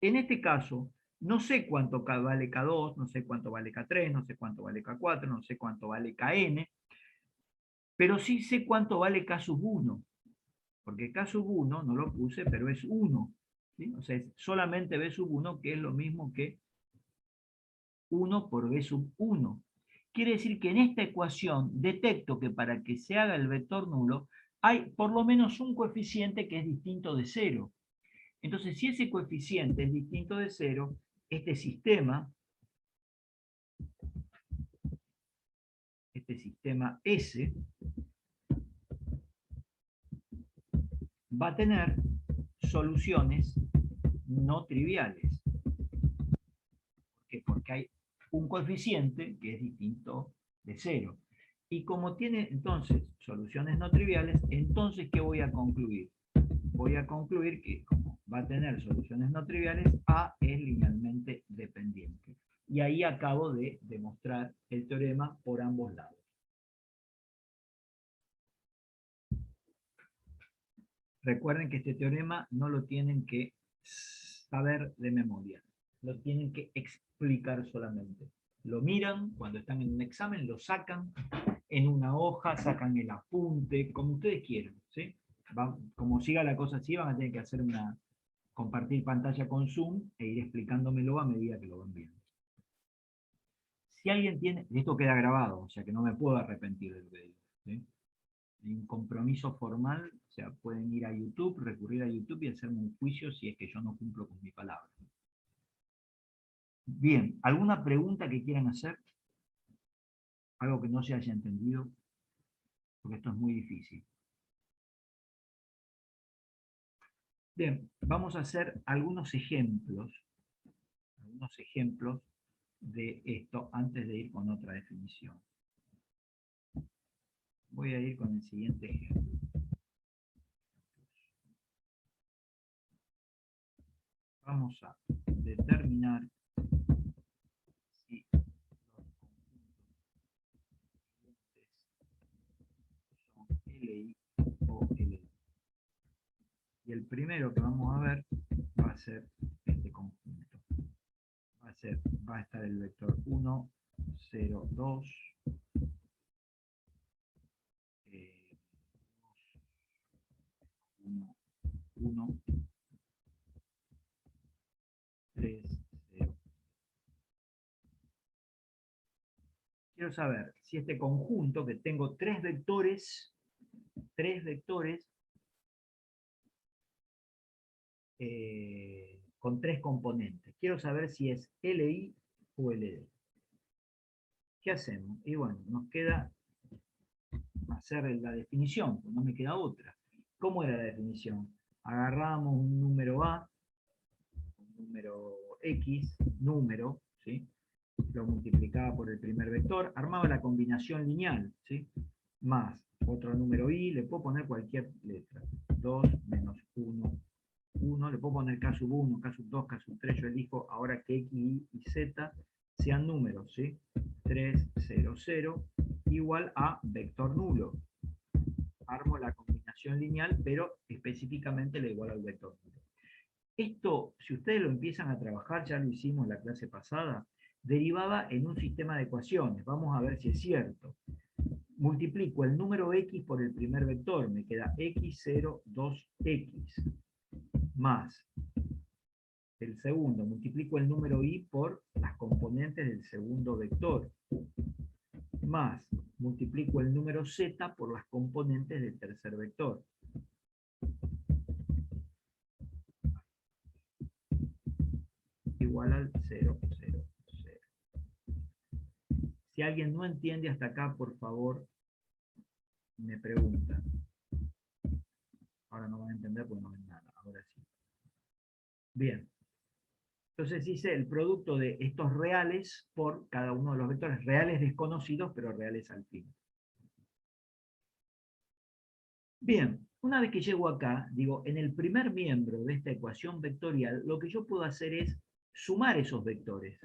En este caso, no sé cuánto vale K2, no sé cuánto vale K3, no sé cuánto vale K4, no sé cuánto vale Kn, pero sí sé cuánto vale K sub 1, porque K sub 1 no lo puse, pero es 1. ¿Sí? O sea, es solamente B sub 1, que es lo mismo que 1 por B sub 1. Quiere decir que en esta ecuación detecto que para que se haga el vector nulo hay por lo menos un coeficiente que es distinto de 0. Entonces, si ese coeficiente es distinto de 0, este sistema S va a tener soluciones no triviales. ¿Por qué? Porque hay un coeficiente que es distinto de 0. Y como tiene entonces soluciones no triviales, entonces ¿qué voy a concluir? Voy a concluir que como va a tener soluciones no triviales, A es linealmente dependiente. Y ahí acabo de demostrar el teorema por ambos lados. Recuerden que este teorema no lo tienen que saber de memoria, lo tienen que explicar solamente. Lo miran cuando están en un examen, lo sacan en una hoja, sacan el apunte, como ustedes quieran, ¿sí? Como siga la cosa así, van a tener que hacer compartir pantalla con Zoom e ir explicándomelo a medida que lo van viendo. Si alguien tiene, esto queda grabado, o sea que no me puedo arrepentir de lo que digo, ¿sí? Hay un compromiso formal, o sea, pueden ir a YouTube, recurrir a YouTube y hacerme un juicio si es que yo no cumplo con mi palabra. Bien, ¿alguna pregunta que quieran hacer? Algo que no se haya entendido, porque esto es muy difícil. Bien, vamos a hacer algunos ejemplos de esto antes de ir con otra definición. Voy a ir con el siguiente ejemplo. Vamos a determinar si los conjuntos son LI o LD. Y el primero que vamos a ver va a ser este conjunto. Va a estar el vector 1, 0, 2, 1, 1, 3, 0. Quiero saber si este conjunto, que tengo tres vectores con tres componentes. Quiero saber si es LI o LD. ¿Qué hacemos? Y bueno, nos queda hacer la definición, pues no me queda otra. ¿Cómo era la definición? Agarramos un número A, un número X, número, ¿sí? Lo multiplicaba por el primer vector, armaba la combinación lineal, ¿sí? Más otro número I, le puedo poner cualquier letra. 2 menos 1, 1, le puedo poner K sub 1, K sub 2, K sub 3, yo elijo ahora que X, Y y Z sean números, ¿sí? 3, 0, 0, igual a vector nulo. Armo la combinación lineal, pero específicamente le igual al vector nulo. Esto, si ustedes lo empiezan a trabajar, ya lo hicimos en la clase pasada, derivaba en un sistema de ecuaciones. Vamos a ver si es cierto. Multiplico el número X por el primer vector, me queda X0, 2X, más el segundo, multiplico el número Y por las componentes del segundo vector, más multiplico el número Z por las componentes del tercer vector. Igual al 0, 0, 0. Si alguien no entiende hasta acá, por favor, me pregunta. Ahora no van a entender porque no ven nada, ahora sí. Bien. Entonces hice el producto de estos reales por cada uno de los vectores, reales desconocidos, pero reales al fin. Bien, una vez que llego acá, digo, en el primer miembro de esta ecuación vectorial, lo que yo puedo hacer es sumar esos vectores.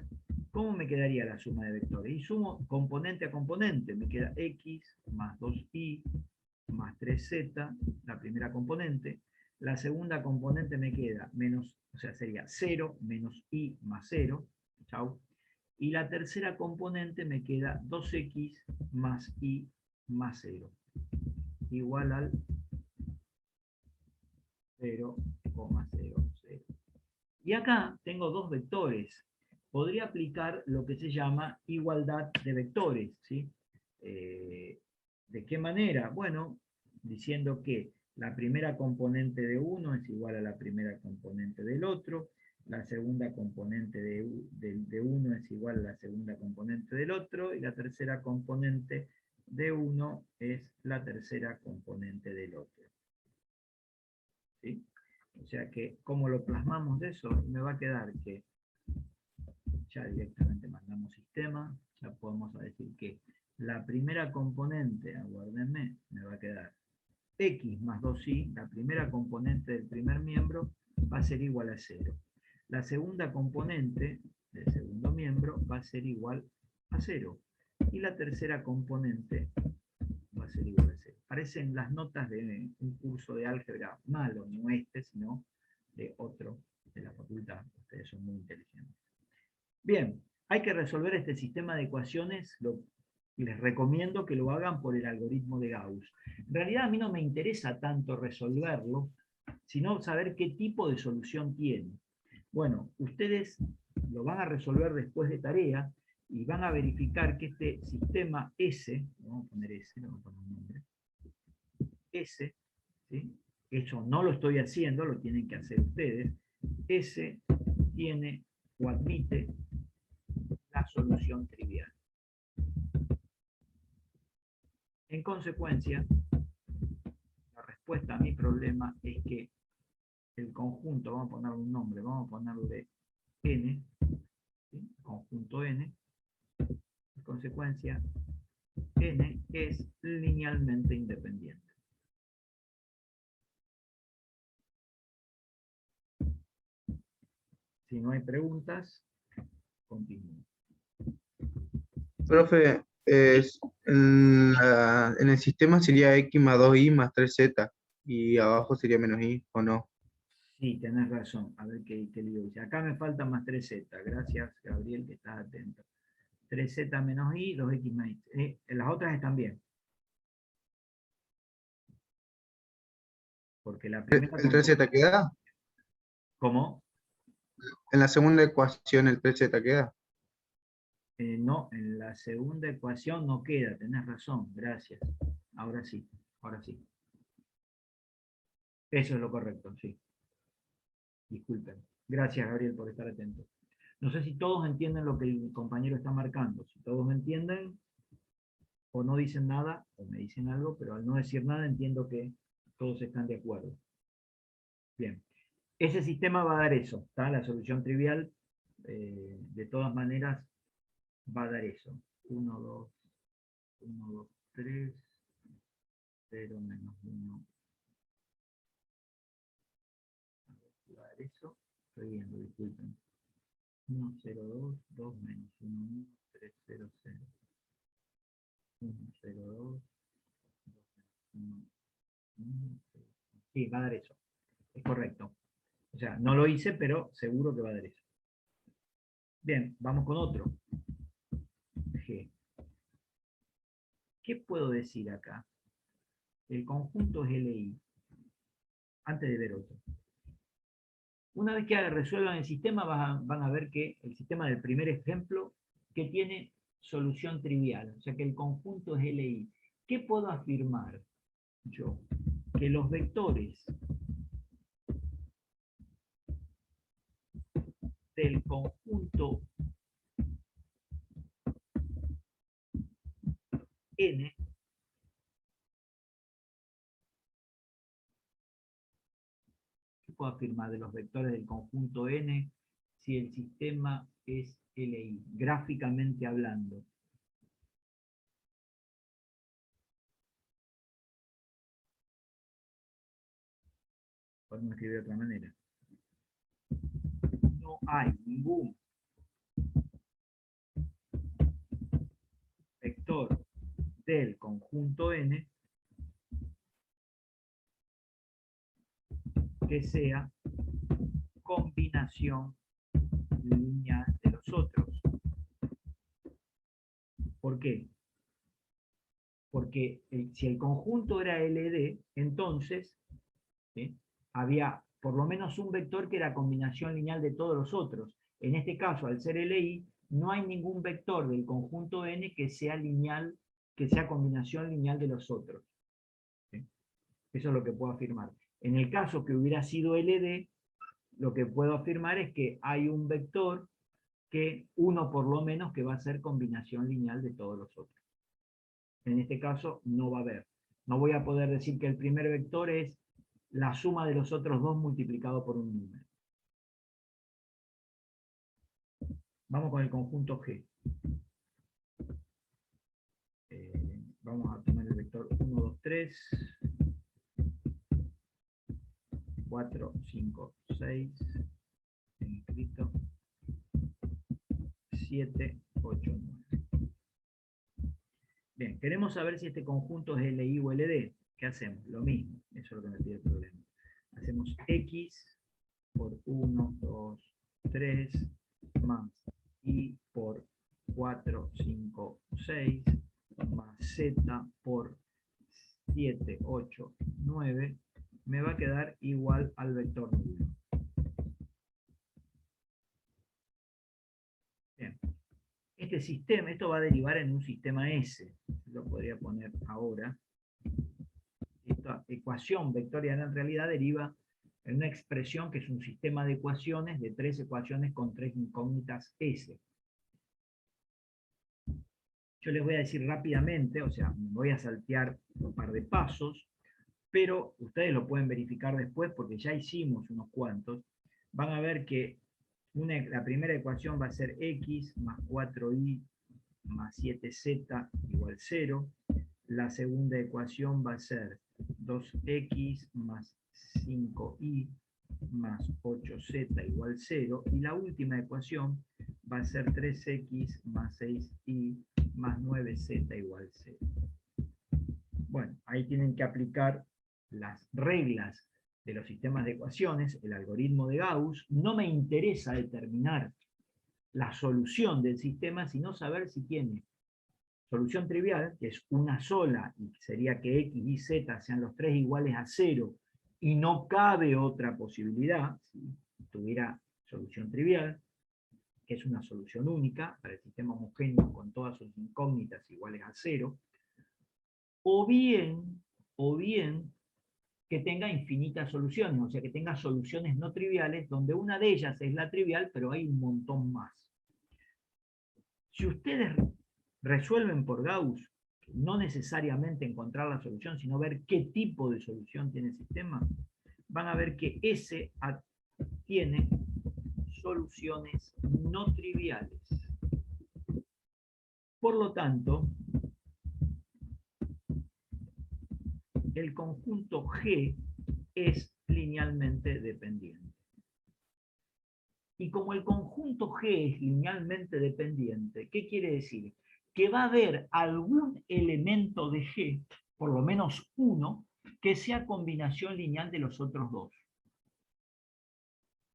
¿Cómo me quedaría la suma de vectores? Y sumo componente a componente, me queda x más 2y más 3z, la primera componente. La segunda componente me queda menos, o sea, sería 0 menos y más 0. Chau. Y la tercera componente me queda 2x más y más 0. Igual al 0,00. Y acá tengo dos vectores. Podría aplicar lo que se llama igualdad de vectores, ¿sí? ¿De qué manera? Bueno, diciendo que la primera componente de uno es igual a la primera componente del otro, la segunda componente de uno es igual a la segunda componente del otro, y la tercera componente de uno es la tercera componente del otro. ¿Sí? O sea que, como lo plasmamos de eso, me va a quedar que ya directamente mandamos sistema, ya podemos decir que la primera componente, aguárdenme, me va a quedar x más 2y, la primera componente del primer miembro, va a ser igual a 0. La segunda componente del segundo miembro va a ser igual a 0. Y la tercera componente va a ser igual a 0. Parecen las notas de un curso de álgebra malo, no este, sino de otro de la facultad. Ustedes son muy inteligentes. Bien, hay que resolver este sistema de ecuaciones. Les recomiendo que lo hagan por el algoritmo de Gauss. En realidad a mí no me interesa tanto resolverlo, sino saber qué tipo de solución tiene. Bueno, ustedes lo van a resolver después de tarea y van a verificar que este sistema S, vamos a poner S, no vamos a poner un nombre, S, ¿sí? Eso no lo estoy haciendo, lo tienen que hacer ustedes. S tiene o admite la solución trivial. En consecuencia, la respuesta a mi problema es que el conjunto, vamos a ponerle un nombre, vamos a ponerle N, ¿sí? Conjunto N, en consecuencia, N es linealmente independiente. Si no hay preguntas, continúo. Profe, en el sistema sería x más 2y más 3z, y abajo sería menos y, ¿o no? Sí, tenés razón. A ver qué lío dice. Acá me falta más 3z. Gracias, Gabriel, que estás atento. 3z menos y, 2x más y. Las otras están bien. Porque la primera... ¿El 3z queda? ¿Cómo? En la segunda ecuación el 3z queda. No, en la segunda ecuación no queda. Tenés razón. Gracias. Ahora sí. Ahora sí. Eso es lo correcto, sí. Disculpen. Gracias, Gabriel, por estar atento. No sé si todos entienden lo que el compañero está marcando. Si todos me entienden, o no dicen nada, o me dicen algo, pero al no decir nada entiendo que todos están de acuerdo. Bien. Ese sistema va a dar eso, ¿está? La solución trivial, de todas maneras, va a dar eso. 1, 2, 1, 2, 3, 0 menos 1. Va a dar eso. Estoy viendo, disculpen. 1, 0, 2, 2 menos 1, 1, 3, 0, 0. 1, 0, 2, 2 menos 1, 1, 0. Sí, va a dar eso. Es correcto. O sea, no lo hice, pero seguro que va a dar eso. Bien, vamos con otro. G. ¿Qué puedo decir acá? El conjunto es LI. Antes de ver otro. Una vez que resuelvan el sistema, van a ver que el sistema del primer ejemplo, que tiene solución trivial. O sea que el conjunto es LI. ¿Qué puedo afirmar yo? Que los vectores del conjunto N puedo afirmar de los vectores del conjunto N si el sistema es LI, gráficamente hablando? Podemos escribir de otra manera. No hay ningún vector del conjunto N que sea combinación lineal de los otros. ¿Por qué? Porque si el conjunto era LD, entonces ¿sí? Había por lo menos un vector que era combinación lineal de todos los otros. En este caso, al ser LI, no hay ningún vector del conjunto N que sea lineal, que sea combinación lineal de los otros. ¿Sí? Eso es lo que puedo afirmar. En el caso que hubiera sido LD, lo que puedo afirmar es que hay un vector que, uno por lo menos, que va a ser combinación lineal de todos los otros. En este caso no va a haber. No voy a poder decir que el primer vector es la suma de los otros dos multiplicado por un número. Vamos con el conjunto G. Vamos a tomar el vector 1, 2, 3, 4, 5, 6, escrito 7, 8, 9. Bien, queremos saber si este conjunto es LI o LD. ¿Qué hacemos? Lo mismo, eso es lo que me pide el problema. Hacemos X por 1, 2, 3, más Y por 4, 5, 6, más Z por 7, 8, 9, me va a quedar igual al vector nulo. Bien. Este sistema, esto va a derivar en un sistema S. Lo podría poner ahora. Esta ecuación vectorial en realidad deriva en una expresión que es un sistema de ecuaciones, de 3 ecuaciones con 3 incógnitas S. Yo les voy a decir rápidamente, o sea, me voy a saltear un par de pasos, pero ustedes lo pueden verificar después porque ya hicimos unos cuantos. Van a ver que la primera ecuación va a ser X más 4Y más 7Z igual 0. La segunda ecuación va a ser 2X más 5Y más 8Z igual 0. Y la última ecuación va a ser 3X más 6Y más 9Z igual 0. Bueno, ahí tienen que aplicar las reglas de los sistemas de ecuaciones, el algoritmo de Gauss. No me interesa determinar la solución del sistema, sino saber si tiene solución trivial, que es una sola, y sería que X y Z sean los tres iguales a 0, y no cabe otra posibilidad, si tuviera solución trivial, que es una solución única para el sistema homogéneo con todas sus incógnitas iguales a 0, o bien que tenga infinitas soluciones, o sea, que tenga soluciones no triviales, donde una de ellas es la trivial, pero hay un montón más. Si ustedes resuelven por Gauss, no necesariamente encontrar la solución, sino ver qué tipo de solución tiene el sistema, van a ver que S tiene soluciones no triviales. Por lo tanto, el conjunto G es linealmente dependiente. Y como el conjunto G es linealmente dependiente, ¿qué quiere decir? Que va a haber algún elemento de G, por lo menos uno, que sea combinación lineal de los otros dos.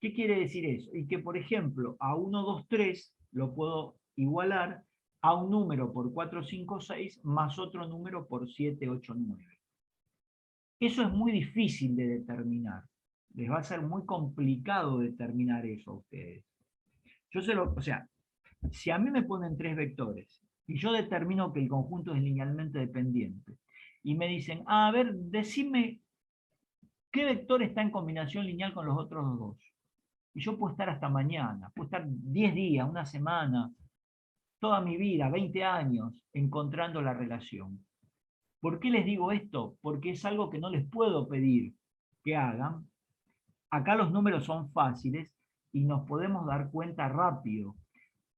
¿Qué quiere decir eso? Y que, por ejemplo, a 1, 2, 3 lo puedo igualar a un número por 4, 5, 6 más otro número por 7, 8, 9. Eso es muy difícil de determinar. Les va a ser muy complicado determinar eso a ustedes. O sea, si a mí me ponen 3 vectores y yo determino que el conjunto es linealmente dependiente y me dicen, a ver, decime qué vector está en combinación lineal con los otros dos. Y yo puedo estar hasta mañana, puedo estar 10 días, una semana, toda mi vida, 20 años, encontrando la relación. ¿Por qué les digo esto? Porque es algo que no les puedo pedir que hagan. Acá los números son fáciles y nos podemos dar cuenta rápido,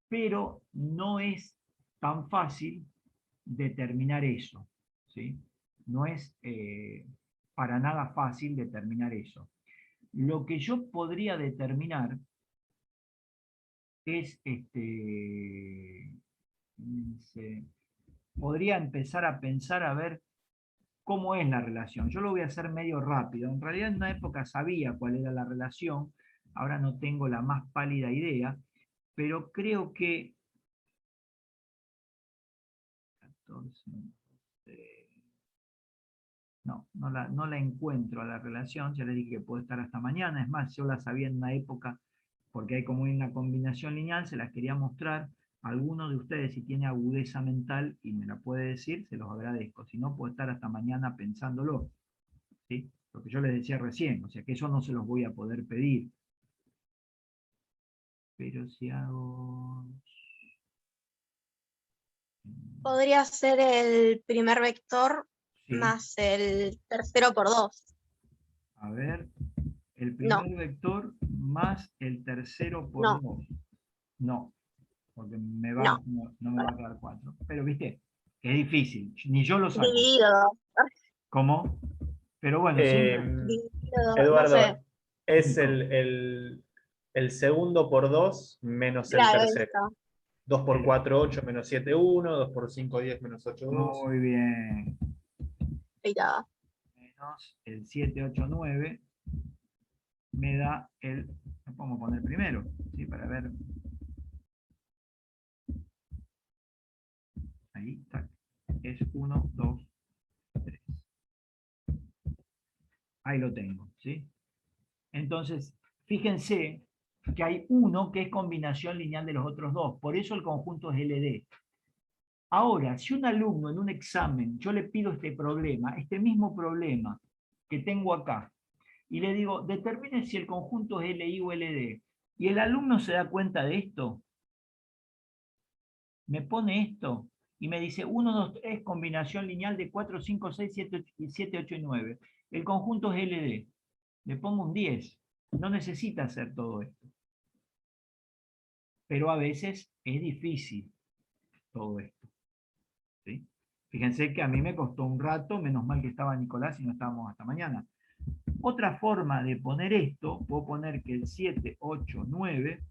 pero no es tan fácil determinar eso, ¿sí? No es para nada fácil determinar eso. Lo que yo podría determinar es, podría empezar a pensar a ver cómo es la relación. Yo lo voy a hacer medio rápido. En realidad en una época sabía cuál era la relación, ahora no tengo la más pálida idea, pero creo que 14, no la encuentro a la relación, ya les dije que puede estar hasta mañana, es más, yo la sabía en una época, porque hay como una combinación lineal, se las quería mostrar. Alguno de ustedes, si tiene agudeza mental y me la puede decir, se los agradezco. Si no, puedo estar hasta mañana pensándolo, ¿sí? Lo que yo les decía recién, o sea que eso no se los voy a poder pedir. Pero si hago... Podría ser el primer vector Sí. más el tercero por 2. A ver, el No, primer vector más el tercero por no, 2. No, porque no. no me va a quedar 4. Pero viste, es difícil, ni yo lo saco. Dividido 2. ¿Cómo? Pero bueno, siempre... Dividido 2, no Eduardo, sé. Es Cinco. el segundo por 2 menos el Claro, ahí tercero. está. 2 por 4, 8 menos 7, 1. 2 por 5, 10 menos 8, 2. Muy bien. Ahí está. Menos el 7, 8, 9 me da el, lo podemos poner primero, ¿sí? Para ver. Ahí está. Es 1, 2, 3. Ahí lo tengo, ¿sí? Entonces, fíjense que hay uno que es combinación lineal de los otros dos. Por eso el conjunto es LD. Ahora, si un alumno en un examen, yo le pido este mismo problema que tengo acá, y le digo, determine si el conjunto es LI o LD, y el alumno se da cuenta de esto, me pone esto, y me dice 1, 2, 3, combinación lineal de 4, 5, 6, 7, 8 y 9. El conjunto es LD. Le pongo un 10. No necesita hacer todo esto. Pero a veces es difícil todo esto, ¿sí? Fíjense que a mí me costó un rato, menos mal que estaba Nicolás y no estábamos hasta mañana. Otra forma de poner esto, puedo poner que el 7, 8, 9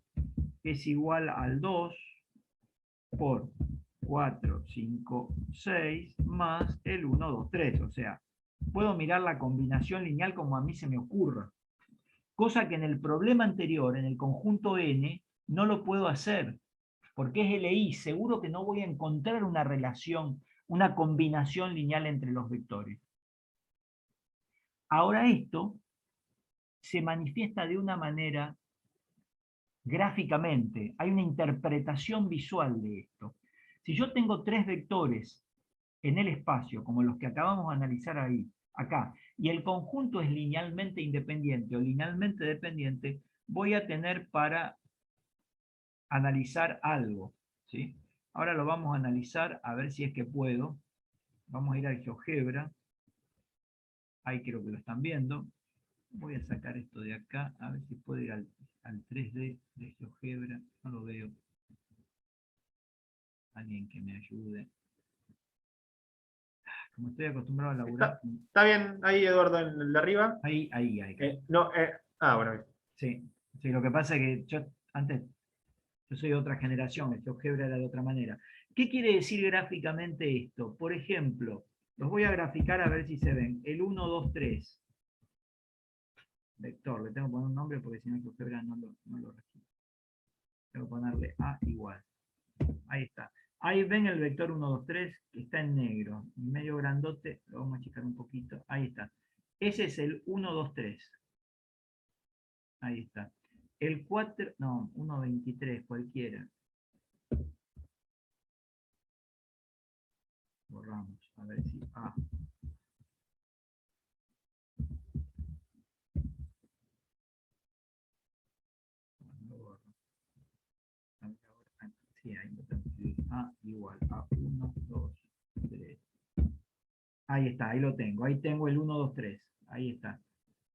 es igual al 2 por 4, 5, 6 más el 1, 2, 3. O sea, puedo mirar la combinación lineal como a mí se me ocurra. Cosa que en el problema anterior, en el conjunto N, no lo puedo hacer, porque es LI, seguro que no voy a encontrar una relación, una combinación lineal entre los vectores. Ahora esto se manifiesta de una manera gráficamente, hay una interpretación visual de esto. Si yo tengo tres vectores en el espacio, como los que acabamos de analizar ahí, acá, y el conjunto es linealmente independiente o linealmente dependiente, voy a tener para analizar algo, ¿sí? Ahora lo vamos a analizar, a ver si es que puedo. Vamos a ir al GeoGebra. Ahí creo que lo están viendo. Voy a sacar esto de acá, a ver si puedo ir al 3D de GeoGebra. No lo veo. Alguien que me ayude. Como estoy acostumbrado a laburar. Está bien, ahí Eduardo, en el de arriba. Ahí. No, bueno. Sí, lo que pasa es que yo soy de otra generación, el GeoGebra era de otra manera. ¿Qué quiere decir gráficamente esto? Por ejemplo, los voy a graficar a ver si se ven. El 1, 2, 3. Vector, le tengo que poner un nombre porque si no el GeoGebra no lo registra. Tengo que ponerle A igual. Ahí está. Ahí ven el vector 1, 2, 3 que está en negro. Medio grandote, lo vamos a achicar un poquito. Ahí está. Ese es el 1, 2, 3. Ahí está. El 4, no, 1, 23, cualquiera. Borramos, a ver si... Sí, ahí lo tengo. A igual a 1, 2, 3. Ahí está, ahí lo tengo. Ahí tengo el 1, 2, 3. Ahí está.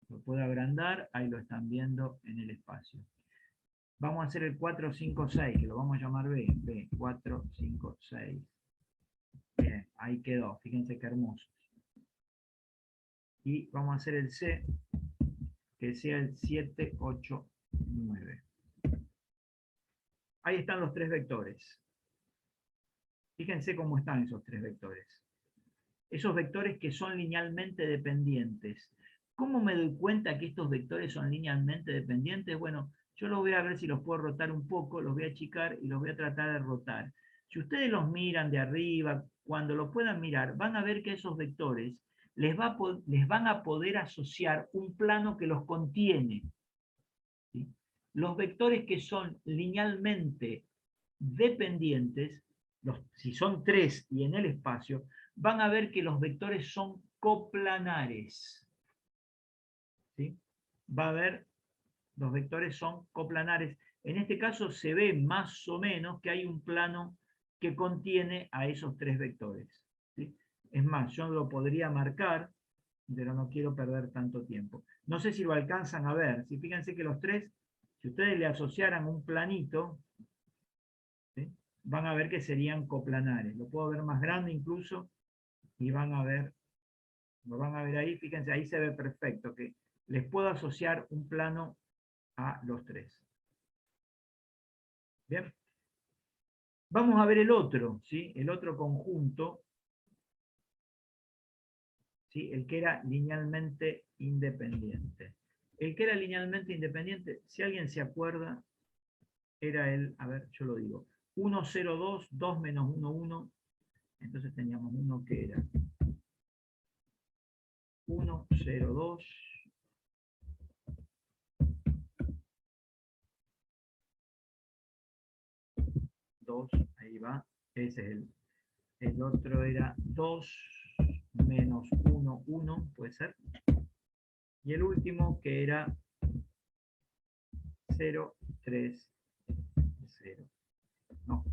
Lo puedo agrandar, ahí lo están viendo en el espacio. Vamos a hacer el 4, 5, 6, que lo vamos a llamar B. B, 4, 5, 6. Bien, ahí quedó. Fíjense qué hermoso. Y vamos a hacer el C, que sea el 7, 8, 9. Ahí están los tres vectores. Fíjense cómo están esos tres vectores. Esos vectores que son linealmente dependientes. ¿Cómo me doy cuenta que estos vectores son linealmente dependientes? Bueno, yo los voy a ver si los puedo rotar un poco, los voy a achicar y los voy a tratar de rotar. Si ustedes los miran de arriba, cuando lo puedan mirar, van a ver que esos vectores les van a poder asociar un plano que los contiene. ¿Sí? Los vectores que son linealmente dependientes, si son tres y en el espacio, van a ver que los vectores son coplanares. ¿Sí? Va a ver, los vectores son coplanares. En este caso se ve más o menos que hay un plano que contiene a esos tres vectores. ¿Sí? Es más, yo lo podría marcar, pero no quiero perder tanto tiempo. No sé si lo alcanzan a ver. Si fíjense que los tres, si ustedes le asociaran un planito, ¿sí? Van a ver que serían coplanares. Lo puedo ver más grande incluso y van a ver, lo van a ver ahí, fíjense, ahí se ve perfecto, que les puedo asociar un plano a los tres. Bien. Vamos a ver el otro, ¿sí? El otro conjunto, ¿sí? El que era linealmente independiente. El que era linealmente independiente, si alguien se acuerda, era el, a ver, yo lo digo, 1, 0, 2, 2 menos 1, 1. Entonces teníamos uno que era 1, 0, 2. 2, ahí va, ese es el otro era 2 menos 1, 1, puede ser. Y el último que era 0, 3, 0. No.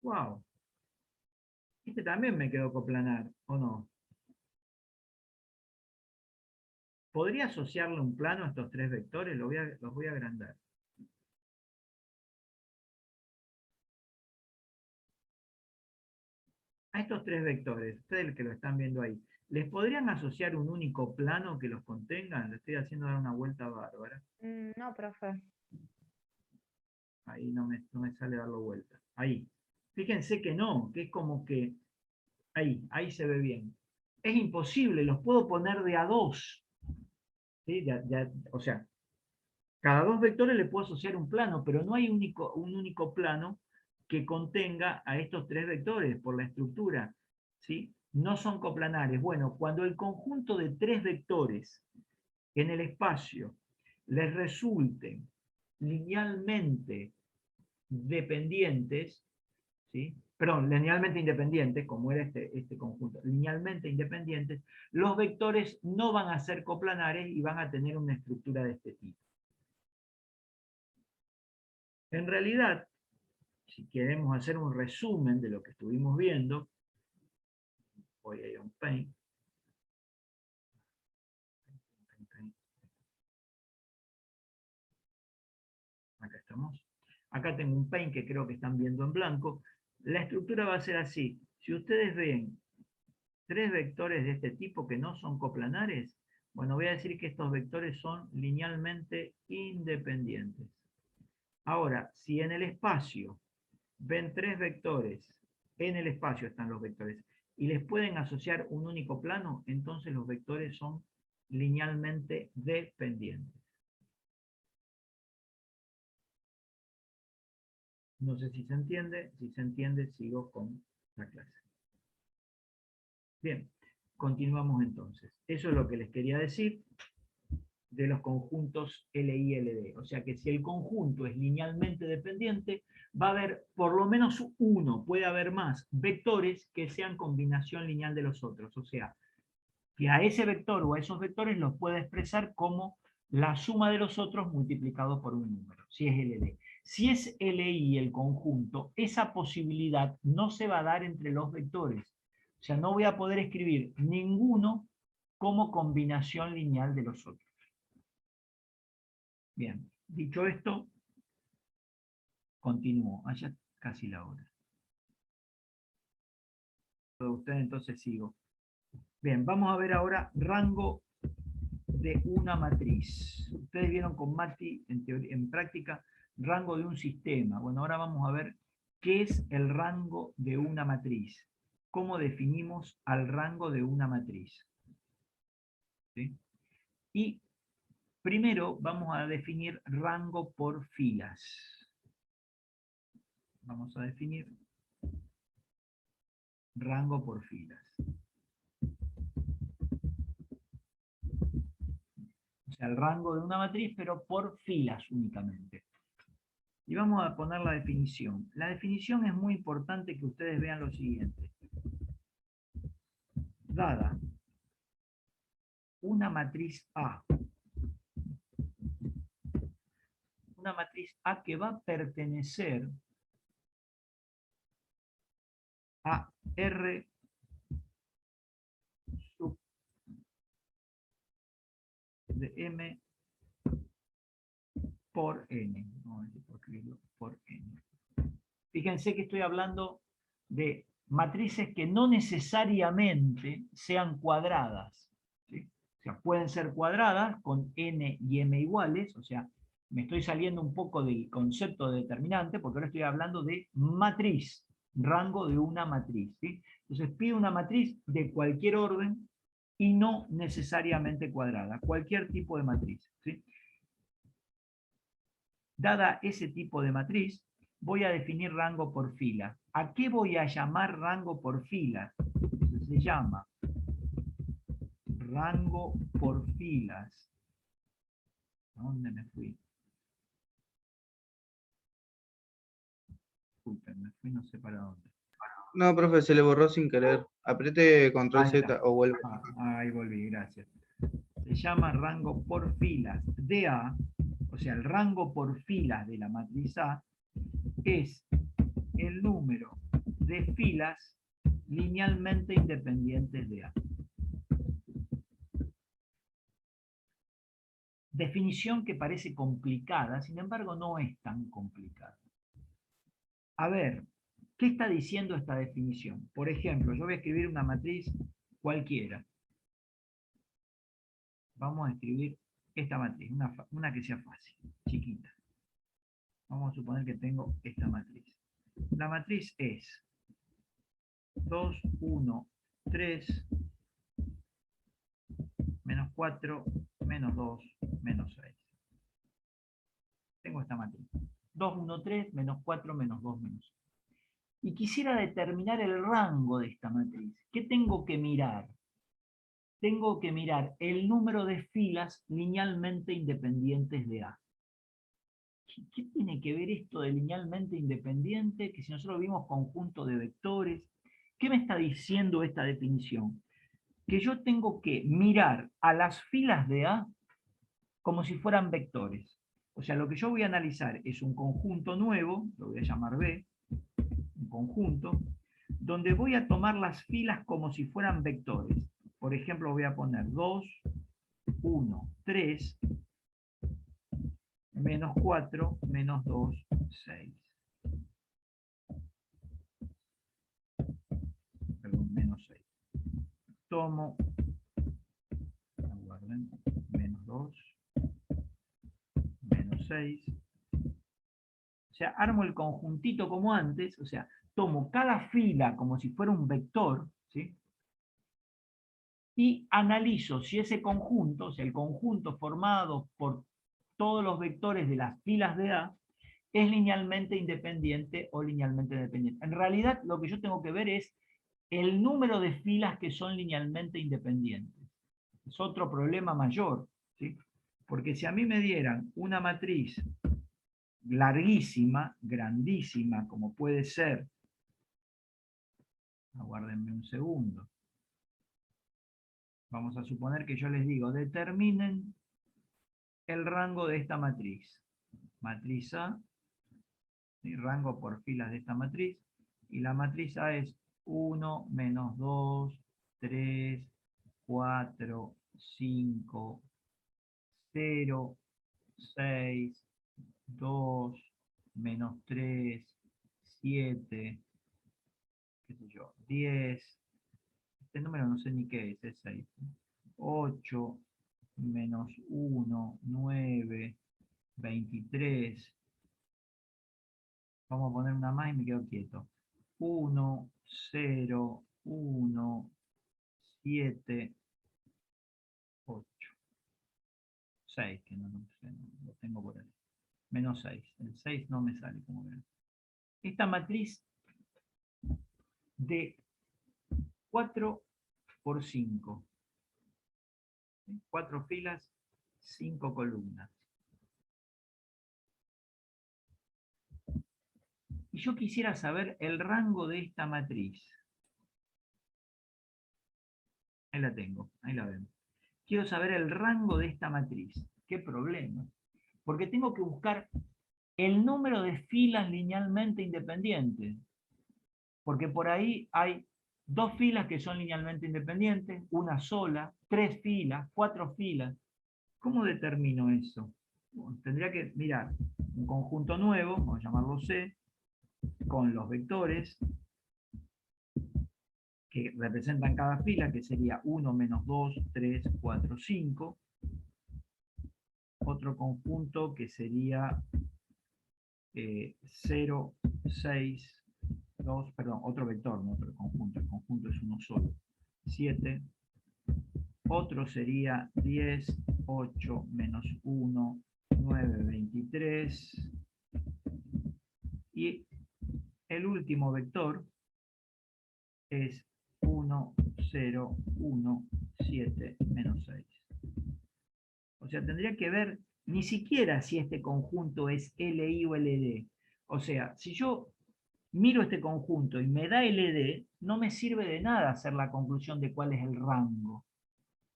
Wow. Este también me quedó coplanar, ¿o no? ¿Podría asociarle un plano a estos tres vectores? Los voy a agrandar. A estos tres vectores, ustedes que lo están viendo ahí, ¿les podrían asociar un único plano que los contenga? Le estoy haciendo dar una vuelta bárbara. No, profe. Ahí no me sale darlo vuelta. Ahí. Fíjense que no, que es como que ahí se ve bien. Es imposible, los puedo poner de a dos. ¿Sí? O sea, cada dos vectores le puedo asociar un plano, pero no hay un único plano que contenga a estos tres vectores por la estructura. ¿Sí? No son coplanares. Bueno, cuando el conjunto de tres vectores en el espacio les resulten linealmente dependientes, ¿sí? Perdón, linealmente independientes, como era este conjunto, linealmente independientes, los vectores no van a ser coplanares y van a tener una estructura de este tipo. En realidad, si queremos hacer un resumen de lo que estuvimos viendo, voy a ir a un Paint. Acá estamos. Acá tengo un Paint que creo que están viendo en blanco. La estructura va a ser así. Si ustedes ven tres vectores de este tipo que no son coplanares, bueno, voy a decir que estos vectores son linealmente independientes. Ahora, si en el espacio ven tres vectores, en el espacio están los vectores, y les pueden asociar un único plano, entonces los vectores son linealmente dependientes. No sé si se entiende, sigo con la clase. Bien, continuamos entonces. Eso es lo que les quería decir de los conjuntos LI y LD. O sea que si el conjunto es linealmente dependiente, va a haber por lo menos uno, puede haber más, vectores que sean combinación lineal de los otros. O sea, que a ese vector o a esos vectores los puede expresar como la suma de los otros multiplicado por un número, si es LD. Si es LI el conjunto, esa posibilidad no se va a dar entre los vectores. O sea, no voy a poder escribir ninguno como combinación lineal de los otros. Bien, dicho esto, continúo. Allá casi la hora. Ustedes entonces sigo. Bien, vamos a ver ahora rango de una matriz. Ustedes vieron con Mati en práctica rango de un sistema. Bueno, ahora vamos a ver qué es el rango de una matriz. ¿Cómo definimos al rango de una matriz? ¿Sí? Y primero vamos a definir rango por filas. Vamos a definir rango por filas. O sea, el rango de una matriz, pero por filas únicamente. Y vamos a poner la definición. La definición es muy importante que ustedes vean lo siguiente. Dada una matriz A, que va a pertenecer a R sub de M por N. No, por N. Fíjense que estoy hablando de matrices que no necesariamente sean cuadradas, ¿sí? O sea, pueden ser cuadradas con n y m iguales, o sea, me estoy saliendo un poco del concepto de determinante, porque ahora estoy hablando de matriz, rango de una matriz, ¿sí? Entonces pido una matriz de cualquier orden y no necesariamente cuadrada, cualquier tipo de matriz, ¿sí? Dada ese tipo de matriz, voy a definir rango por fila. ¿A qué voy a llamar rango por fila? Se llama rango por filas. ¿A dónde me fui? Disculpen, me fui no sé para dónde. No, profe, se le borró sin querer. Apriete control Ahí Z está. o vuelve. Ahí volví, gracias. Se llama rango por filas de A, o sea, el rango por filas de la matriz A es el número de filas linealmente independientes de A. Definición que parece complicada, sin embargo no es tan complicada. A ver, ¿qué está diciendo esta definición? Por ejemplo, yo voy a escribir una matriz cualquiera. Vamos a escribir esta matriz, una que sea fácil, chiquita. Vamos a suponer que tengo esta matriz. La matriz es 2, 1, 3, menos 4, menos 2, menos 6. Tengo esta matriz. 2, 1, 3, menos 4, menos 2, menos 6. Y quisiera determinar el rango de esta matriz. ¿Qué tengo que mirar? Tengo que mirar el número de filas linealmente independientes de A. ¿Qué tiene que ver esto de linealmente independiente? Que si nosotros vimos conjunto de vectores, ¿qué me está diciendo esta definición? Que yo tengo que mirar a las filas de A como si fueran vectores. O sea, lo que yo voy a analizar es un conjunto nuevo, lo voy a llamar B, un conjunto, donde voy a tomar las filas como si fueran vectores. Por ejemplo, voy a poner 2, 1, 3, menos 4, menos 2, 6. Perdón, menos 6. Tomo, aguarden, menos 2, menos 6. O sea, armo el conjuntito como antes, o sea, tomo cada fila como si fuera un vector, ¿sí? Y analizo si ese conjunto, o sea, el conjunto formado por todos los vectores de las filas de A, es linealmente independiente o linealmente dependiente. En realidad, lo que yo tengo que ver es el número de filas que son linealmente independientes. Es otro problema mayor, ¿sí? Porque si a mí me dieran una matriz larguísima, grandísima, como puede ser, aguárdenme un segundo, vamos a suponer que yo les digo, determinen el rango de esta matriz. Matriz A, ¿sí? Rango por filas de esta matriz, y la matriz A es 1, menos 2, 3, 4, 5, 0, 6, 2, menos 3, 7, qué sé yo, 10, este número no sé ni qué es 6, 8, menos 1, 9, 23, vamos a poner una más y me quedo quieto, 1, 0, 1, 7, 8, 6, que no sé, lo tengo por ahí, menos 6, el 6 no me sale como ven. Esta matriz de 4 por 5, 4 filas, 5 columnas. Y yo quisiera saber el rango de esta matriz. Ahí la tengo, ahí la ven. Quiero saber el rango de esta matriz. ¿Qué problema? Porque tengo que buscar el número de filas linealmente independientes. Porque por ahí hay 2 filas que son linealmente independientes, una sola, 3 filas, 4 filas. ¿Cómo determino eso? Bueno, tendría que mirar un conjunto nuevo, vamos a llamarlo C, con los vectores que representan cada fila, que sería 1, menos 2, 3, 4, 5. Otro conjunto que sería 0, 6, 2, perdón, otro vector, no otro conjunto, el conjunto es uno solo, 7. Otro sería 10, 8, menos 1, 9, 23. Y el último vector es 1, 0, 1, 7, menos 6. O sea, tendría que ver ni siquiera si este conjunto es LI o LD. O sea, si yo miro este conjunto y me da LD, no me sirve de nada hacer la conclusión de cuál es el rango,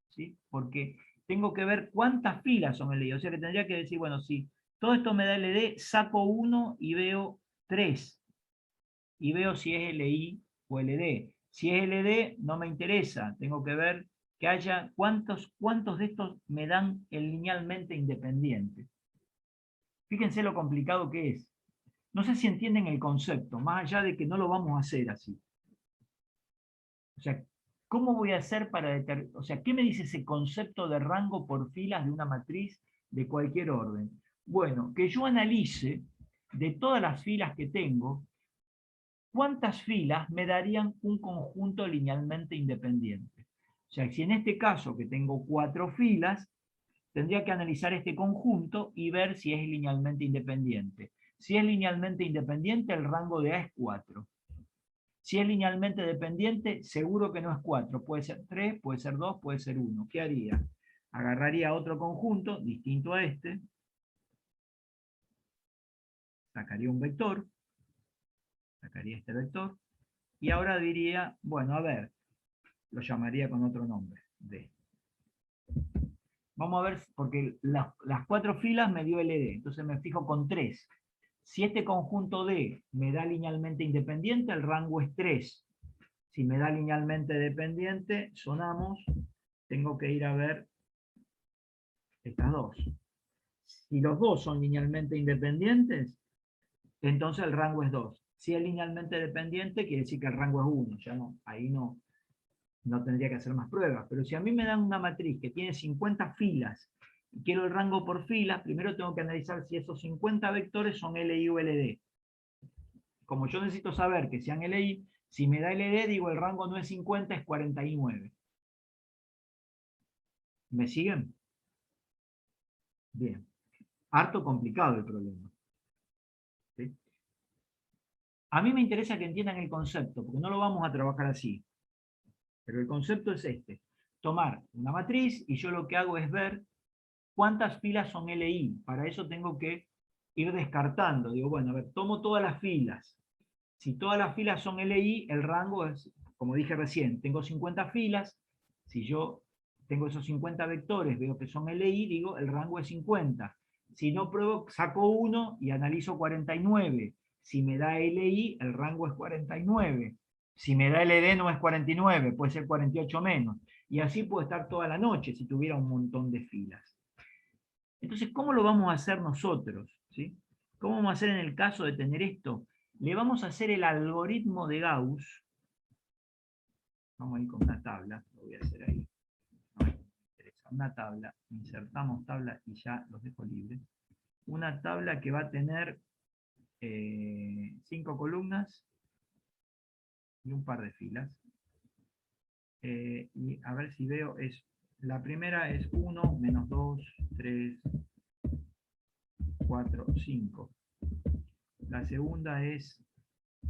¿sí? Porque tengo que ver cuántas filas son LI. O sea que tendría que decir, bueno, si todo esto me da LD, saco 1 y veo 3. Y veo si es LI o LD. Si es LD, no me interesa. Tengo que ver que haya cuántos de estos me dan el linealmente independiente. Fíjense lo complicado que es. No sé si entienden el concepto, más allá de que no lo vamos a hacer así. O sea, ¿cómo voy a hacer para determinar? O sea, ¿qué me dice ese concepto de rango por filas de una matriz de cualquier orden? Bueno, que yo analice de todas las filas que tengo, ¿cuántas filas me darían un conjunto linealmente independiente? O sea, si en este caso que tengo 4 filas, tendría que analizar este conjunto y ver si es linealmente independiente. Si es linealmente independiente, el rango de A es 4. Si es linealmente dependiente, seguro que no es 4. Puede ser 3, puede ser 2, puede ser 1. ¿Qué haría? Agarraría otro conjunto distinto a este, sacaría un vector, sacaría este vector, y ahora diría, bueno, a ver, lo llamaría con otro nombre, D. Vamos a ver, porque las 4 filas me dio LD, entonces me fijo con 3. Si este conjunto D me da linealmente independiente, el rango es 3. Si me da linealmente dependiente, sonamos, tengo que ir a ver estas dos. Si los dos son linealmente independientes, entonces el rango es 2. Si es linealmente dependiente, quiere decir que el rango es 1. Ya no, ahí no tendría que hacer más pruebas. Pero si a mí me dan una matriz que tiene 50 filas y quiero el rango por filas, primero tengo que analizar si esos 50 vectores son LI o LD. Como yo necesito saber que sean LI, si me da LD, digo el rango no es 50, es 49. ¿Me siguen? Bien. Harto complicado el problema. ¿Sí? A mí me interesa que entiendan el concepto, porque no lo vamos a trabajar así. Pero el concepto es este. Tomar una matriz y yo lo que hago es ver cuántas filas son LI. Para eso tengo que ir descartando. Digo, bueno, a ver, tomo todas las filas. Si todas las filas son LI, el rango es, como dije recién, tengo 50 filas. Si yo tengo esos 50 vectores, veo que son LI, digo, el rango es 50. Si no pruebo, saco 1 y analizo 49. Si me da LI, el rango es 49. Si me da LD no es 49, puede ser 48 menos. Y así puedo estar toda la noche si tuviera un montón de filas. Entonces, ¿cómo lo vamos a hacer nosotros? ¿Sí? ¿Cómo vamos a hacer en el caso de tener esto? Le vamos a hacer el algoritmo de Gauss. Vamos a ir con una tabla, lo voy a hacer ahí. Una tabla, insertamos tabla y ya los dejo libres. Una tabla que va a tener 5 columnas y un par de filas. Y a ver si veo, la primera es 1, menos 2, 3, 4, 5. La segunda es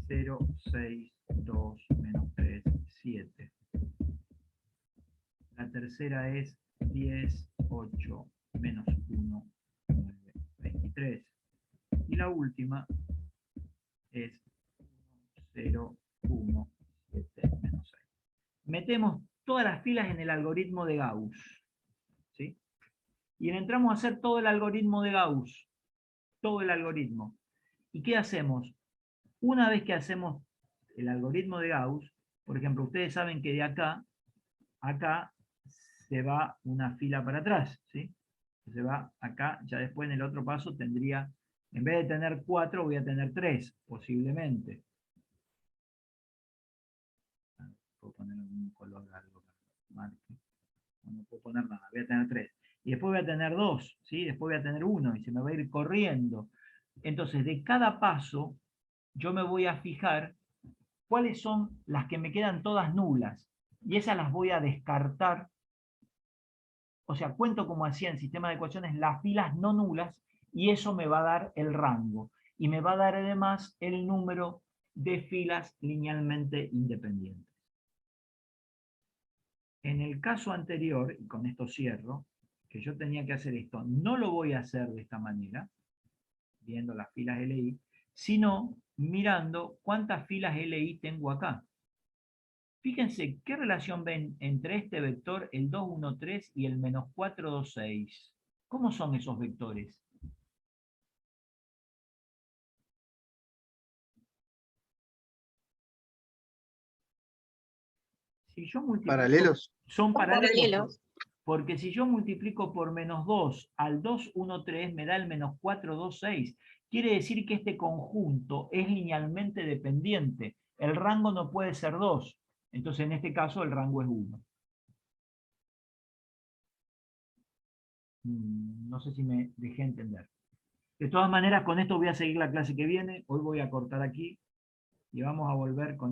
0, 6, 2, menos 3, 7. La tercera es 10, 8, menos 1, 9, 23. Y la última es 0, 1, 7, menos 6. Metemos todas las filas en el algoritmo de Gauss. ¿Sí? Y entramos a hacer todo el algoritmo de Gauss. Todo el algoritmo. ¿Y qué hacemos? Una vez que hacemos el algoritmo de Gauss, por ejemplo, ustedes saben que de acá, acá se va una fila para atrás, ¿sí? Se va acá, ya después en el otro paso tendría, en vez de tener 4, voy a tener 3, posiblemente. Ok. poner un color algo que marque. No puedo poner nada, voy a tener 3. Y después voy a tener 2, ¿sí? Después voy a tener 1 y se me va a ir corriendo. Entonces, de cada paso, yo me voy a fijar cuáles son las que me quedan todas nulas. Y esas las voy a descartar. O sea, cuento como hacía en sistema de ecuaciones las filas no nulas y eso me va a dar el rango. Y me va a dar además el número de filas linealmente independientes. En el caso anterior, y con esto cierro, que yo tenía que hacer esto, no lo voy a hacer de esta manera, viendo las filas LI, sino mirando cuántas filas LI tengo acá. Fíjense qué relación ven entre este vector, el 2, 1, 3 y el menos 4, 2, 6. ¿Cómo son esos vectores? Si yo multiplico, Paralelos. son paralelos. Paralelos. Porque si yo multiplico por menos 2 al 2, 1, 3, me da el menos 4, 2, 6. Quiere decir que este conjunto es linealmente dependiente. El rango no puede ser 2. Entonces, en este caso, el rango es 1. No sé si me dejé entender. De todas maneras, con esto voy a seguir la clase que viene. Hoy voy a cortar aquí y vamos a volver con...